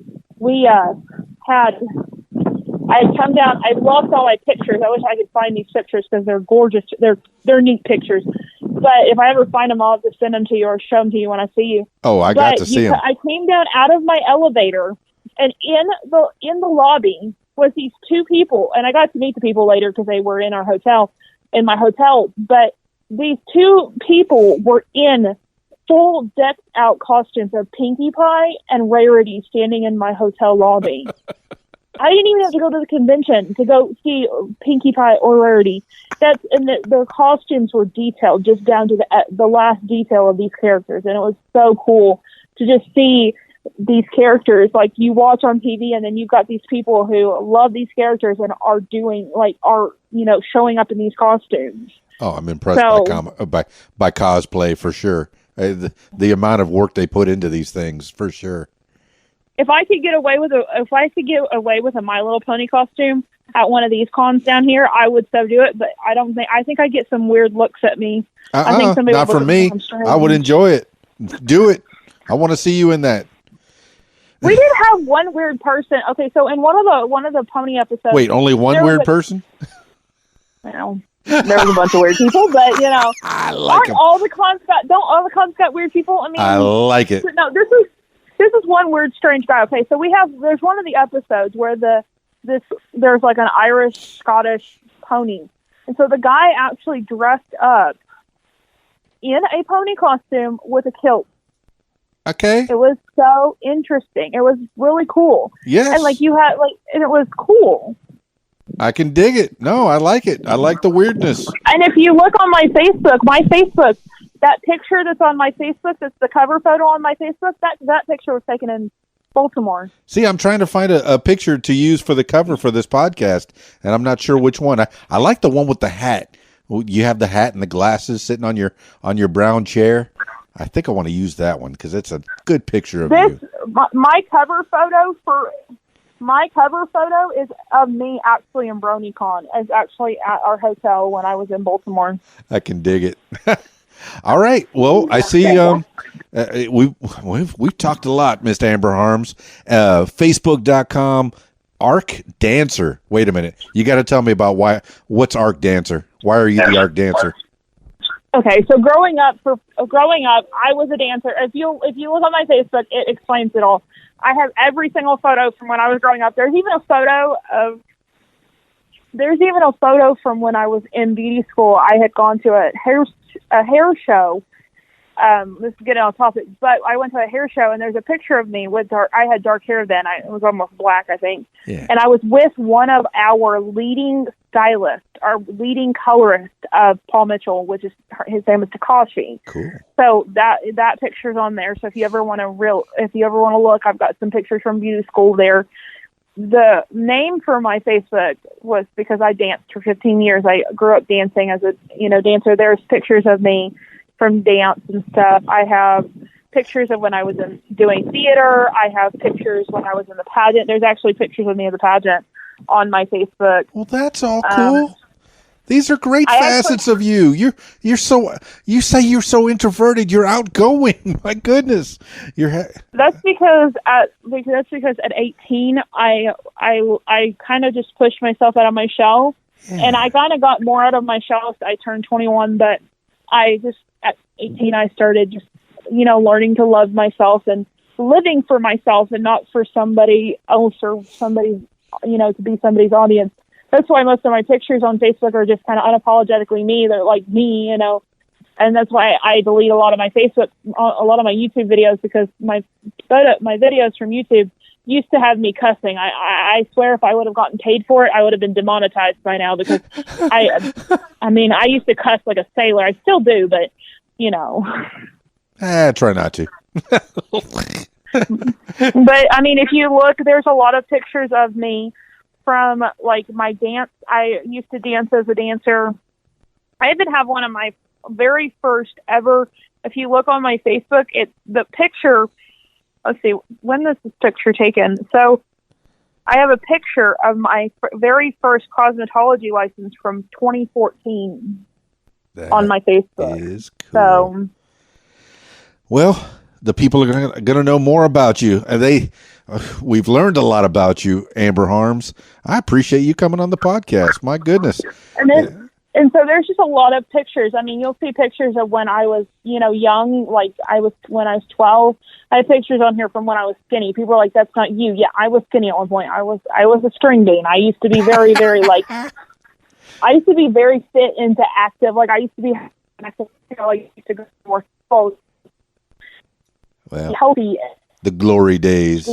[SPEAKER 4] I had come down. I lost all my pictures. I wish I could find these pictures because they're gorgeous. They're neat pictures. But if I ever find them, I'll just send them to you or show them to you when I see you.
[SPEAKER 1] Oh, I got to see them.
[SPEAKER 4] I came down out of my elevator, and in the lobby was these two people, and I got to meet the people later because they were in my hotel. But these two people were in full decked out costumes of Pinkie Pie and Rarity standing in my hotel lobby. I didn't even have to go to the convention to go see Pinkie Pie or Rarity. Their costumes were detailed just down to the last detail of these characters, and it was so cool to just see these characters like you watch on TV, and then you've got these people who love these characters and are showing up in these costumes.
[SPEAKER 1] Oh, I'm impressed by cosplay for sure. The amount of work they put into these things for sure.
[SPEAKER 4] If I could get away with a My Little Pony costume at one of these cons down here, I would so do it. But I think I'd get some weird looks at me. I think somebody
[SPEAKER 1] not for me. I would enjoy it. Do it. I want to see you in that.
[SPEAKER 4] We did have one weird person. Okay, so in one of the pony episodes.
[SPEAKER 1] Wait, only one weird person?
[SPEAKER 4] Well, there was a bunch of weird people, but
[SPEAKER 1] I like them.
[SPEAKER 4] don't all the cons got weird people? I mean,
[SPEAKER 1] I like it.
[SPEAKER 4] No, this is one weird, strange guy. Okay, so there's one of the episodes where there's like an Irish Scottish pony, and so the guy actually dressed up in a pony costume with a kilt.
[SPEAKER 1] Okay.
[SPEAKER 4] It was so interesting. It was really cool.
[SPEAKER 1] Yes.
[SPEAKER 4] And and it was cool.
[SPEAKER 1] I can dig it. No, I like it. I like the weirdness.
[SPEAKER 4] And if you look on my Facebook, that picture that's on my Facebook, that's the cover photo on my Facebook, that picture was taken in Baltimore.
[SPEAKER 1] See, I'm trying to find a picture to use for the cover for this podcast, and I'm not sure which one. I like the one with the hat. You have the hat and the glasses sitting on your brown chair. I think I want to use that one because it's a good picture of you.
[SPEAKER 4] My cover photo is of me actually in BronyCon. It's actually at our hotel when I was in Baltimore.
[SPEAKER 1] I can dig it. All right. Well, I see. We've talked a lot, Miss Amber Harms. Facebook.com Arc Dancer. Wait a minute. You got to tell me about what's Arc Dancer? Why are you the Arc Dancer?
[SPEAKER 4] Okay, so growing up, I was a dancer. If you look on my Facebook, it explains it all. I have every single photo from when I was growing up. There's even a photo from when I was in beauty school. I had gone to a hair show. This is getting off topic, but I went to a hair show, and there's a picture of me with I had dark hair then. It was almost black, I think. Yeah. And I was with one of our leading stylists, our leading colorist of Paul Mitchell, his name is Takashi.
[SPEAKER 1] Cool.
[SPEAKER 4] So that picture's on there. So if you ever want to look, I've got some pictures from beauty school there. The name for my Facebook was because I danced for 15 years. I grew up dancing as a dancer. There's pictures of me from dance and stuff. I have pictures of when I was doing theater. I have pictures when I was in the pageant. There's actually pictures of me in the pageant on my Facebook.
[SPEAKER 1] Well, that's all cool. These are great facets of you. You say you're so introverted. You're outgoing. My goodness.
[SPEAKER 4] That's because at 18 I kind of just pushed myself out of my shell, and I kind of got more out of my shell. I turned 21, but at 18 I started just learning to love myself and living for myself and not for somebody else or somebody to be somebody's audience. That's why most of my pictures on Facebook are just kind of unapologetically me. They're like me, and that's why I delete a lot of my YouTube videos, because my videos from YouTube used to have me cussing. I swear if I would have gotten paid for it, I would have been demonetized by now, because I used to cuss like a sailor. I still do, but
[SPEAKER 1] try not to.
[SPEAKER 4] But if you look, there's a lot of pictures of me from like my dance. I used to dance as a dancer. I even have one of my very first ever. If you look on my Facebook, it's the picture. Let's see, when was this picture taken? So I have a picture of my very first cosmetology license from 2014 on my Facebook.
[SPEAKER 1] Is cool.
[SPEAKER 4] So,
[SPEAKER 1] well, the people are going to know more about you. We've learned a lot about you, Amber Harms. I appreciate you coming on the podcast. My goodness.
[SPEAKER 4] And so there's just a lot of pictures. You'll see pictures of when I was, young, like when I was 12. I have pictures on here from when I was skinny. People are like, that's not you. Yeah, I was skinny at one point. I was a string bean. I used to be very, very I used to be very fit into active. Like I used to be active, I used to go more
[SPEAKER 1] well,
[SPEAKER 4] healthy.
[SPEAKER 1] The glory days.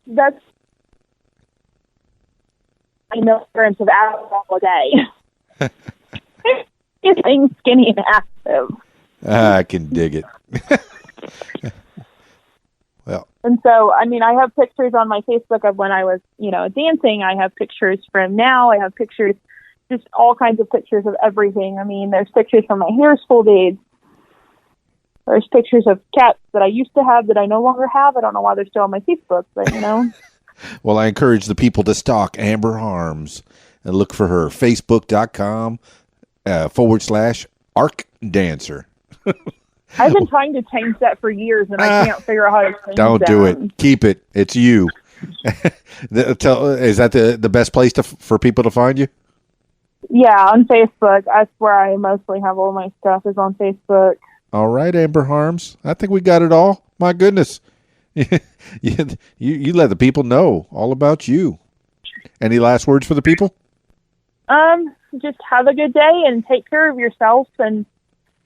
[SPEAKER 4] that's milligrams of alcohol a day. Getting skinny and active.
[SPEAKER 1] I can dig it. Well,
[SPEAKER 4] and so, I mean, I have pictures on my Facebook of when I was, dancing. I have pictures from now. I have pictures, just all kinds of pictures of everything. I mean, there's pictures from my hair school days. There's pictures of cats that I used to have that I no longer have. I don't know why they're still on my Facebook, but,
[SPEAKER 1] Well, I encourage the people to stalk Amber Harms and look for her. Facebook.com /Arc Dancer.
[SPEAKER 4] I've been trying to change that for years, and I can't figure out how to change
[SPEAKER 1] Don't
[SPEAKER 4] that.
[SPEAKER 1] do it. Keep it. It's you. Is that the best place for people to find you?
[SPEAKER 4] Yeah, on Facebook. That's where I mostly have all my stuff, is on Facebook.
[SPEAKER 1] All right, Amber Harms. I think we got it all. My goodness. You let the people know all about you. Any last words for the people?
[SPEAKER 4] Just have a good day and take care of yourself. And if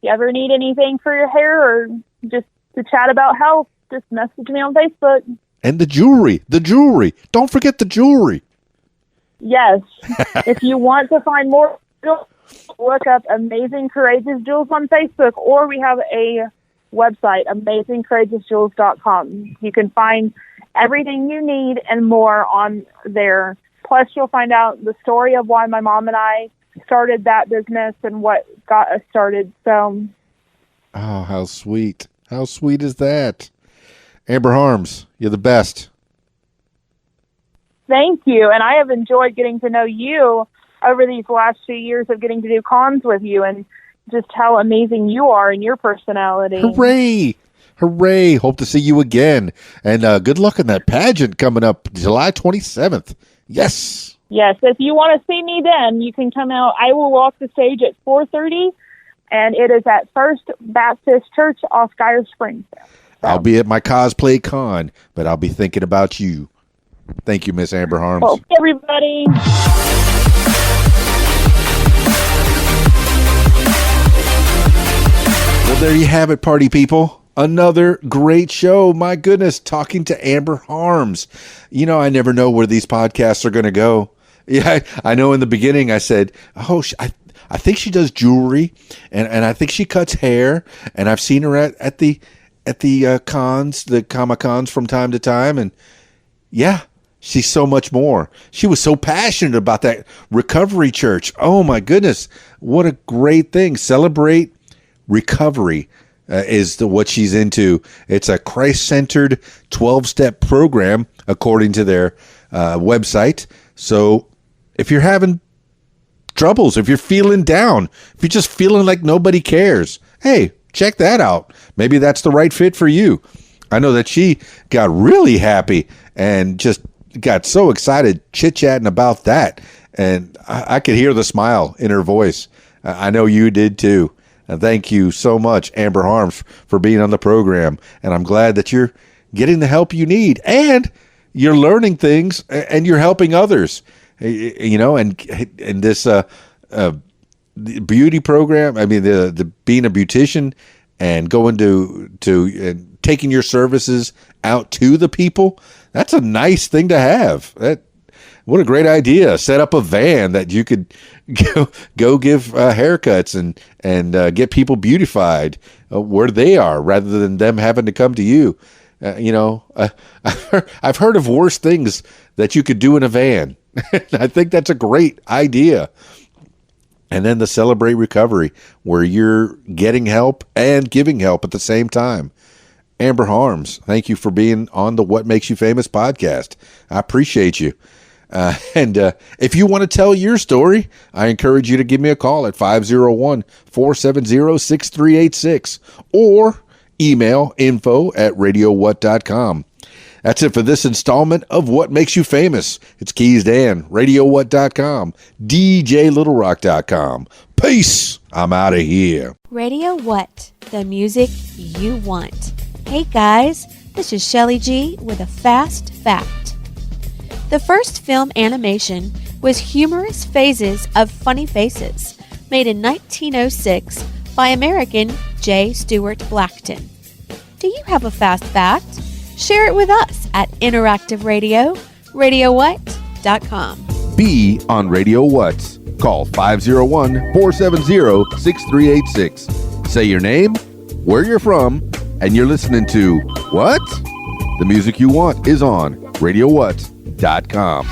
[SPEAKER 4] you ever need anything for your hair or just to chat about health, just message me on Facebook.
[SPEAKER 1] And the jewelry. Don't forget the jewelry.
[SPEAKER 4] Yes. If you want to find more, look up Amazing Courageous Jewels on Facebook, or we have a website, amazingcourageousjewels.com. You can find everything you need and more on there. Plus, you'll find out the story of why my mom and I started that business and what got us started. So,
[SPEAKER 1] oh, how sweet. How sweet is that? Amber Harms, you're the best.
[SPEAKER 4] Thank you. And I have enjoyed getting to know you over these last few years of getting to do cons with you, and just how amazing you are and your personality.
[SPEAKER 1] Hooray! Hooray! Hope to see you again. And good luck in that pageant coming up July 27th. Yes.
[SPEAKER 4] Yes. If you want to see me then, you can come out. I will walk the stage at 4:30, and it is at First Baptist Church off Geyer Springs. So.
[SPEAKER 1] I'll be at my cosplay con, but I'll be thinking about you. Thank you, Miss Amber Harms.
[SPEAKER 4] Well, everybody.
[SPEAKER 1] Well, there you have it, party people. Another great show. My goodness, talking to Amber Harms. I never know where these podcasts are going to go. Yeah, I know in the beginning I said, oh, I think she does jewelry, and I think she cuts hair, and I've seen her at the cons, the Comic-Cons from time to time, and yeah, she's so much more. She was so passionate about that recovery church. Oh my goodness, what a great thing. Celebrate Recovery is what she's into. It's a Christ-centered 12-step program, according to their website. So if you're having troubles, if you're feeling down, if you're just feeling like nobody cares, hey, check that out. Maybe that's the right fit for you. I know that she got really happy and just got so excited chit-chatting about that. And I could hear the smile in her voice. I know you did too. And thank you so much, Amber Harms, for being on the program. And I'm glad that you're getting the help you need, and you're learning things, and you're helping others. And this beauty program. I mean, the being a beautician and going to taking your services out to the people. That's a nice thing to have. What a great idea. Set up a van that you could go give haircuts and get people beautified where they are, rather than them having to come to you. I've heard of worse things that you could do in a van. I think that's a great idea. And then the Celebrate Recovery, where you're getting help and giving help at the same time. Amber Harms, thank you for being on the What Makes You Famous podcast. I appreciate you. And if you want to tell your story, I encourage you to give me a call at 501-470-6386 or email info@radiowhat.com. That's it for this installment of What Makes You Famous. It's Keys Dan, radiowhat.com, djlittlerock.com. Peace. I'm out of here.
[SPEAKER 5] Radio What, the music you want. Hey guys, this is Shelly G with a fast fact. The first film animation was Humorous Phases of Funny Faces, made in 1906 by American J. Stuart Blackton. Do you have a fast fact? Share it with us at Interactive Radio, RadioWhat.com.
[SPEAKER 1] Be on Radio What's. Call 501-470-6386. Say your name, where you're from, and you're listening to What? The music you want is on RadioWhat.com.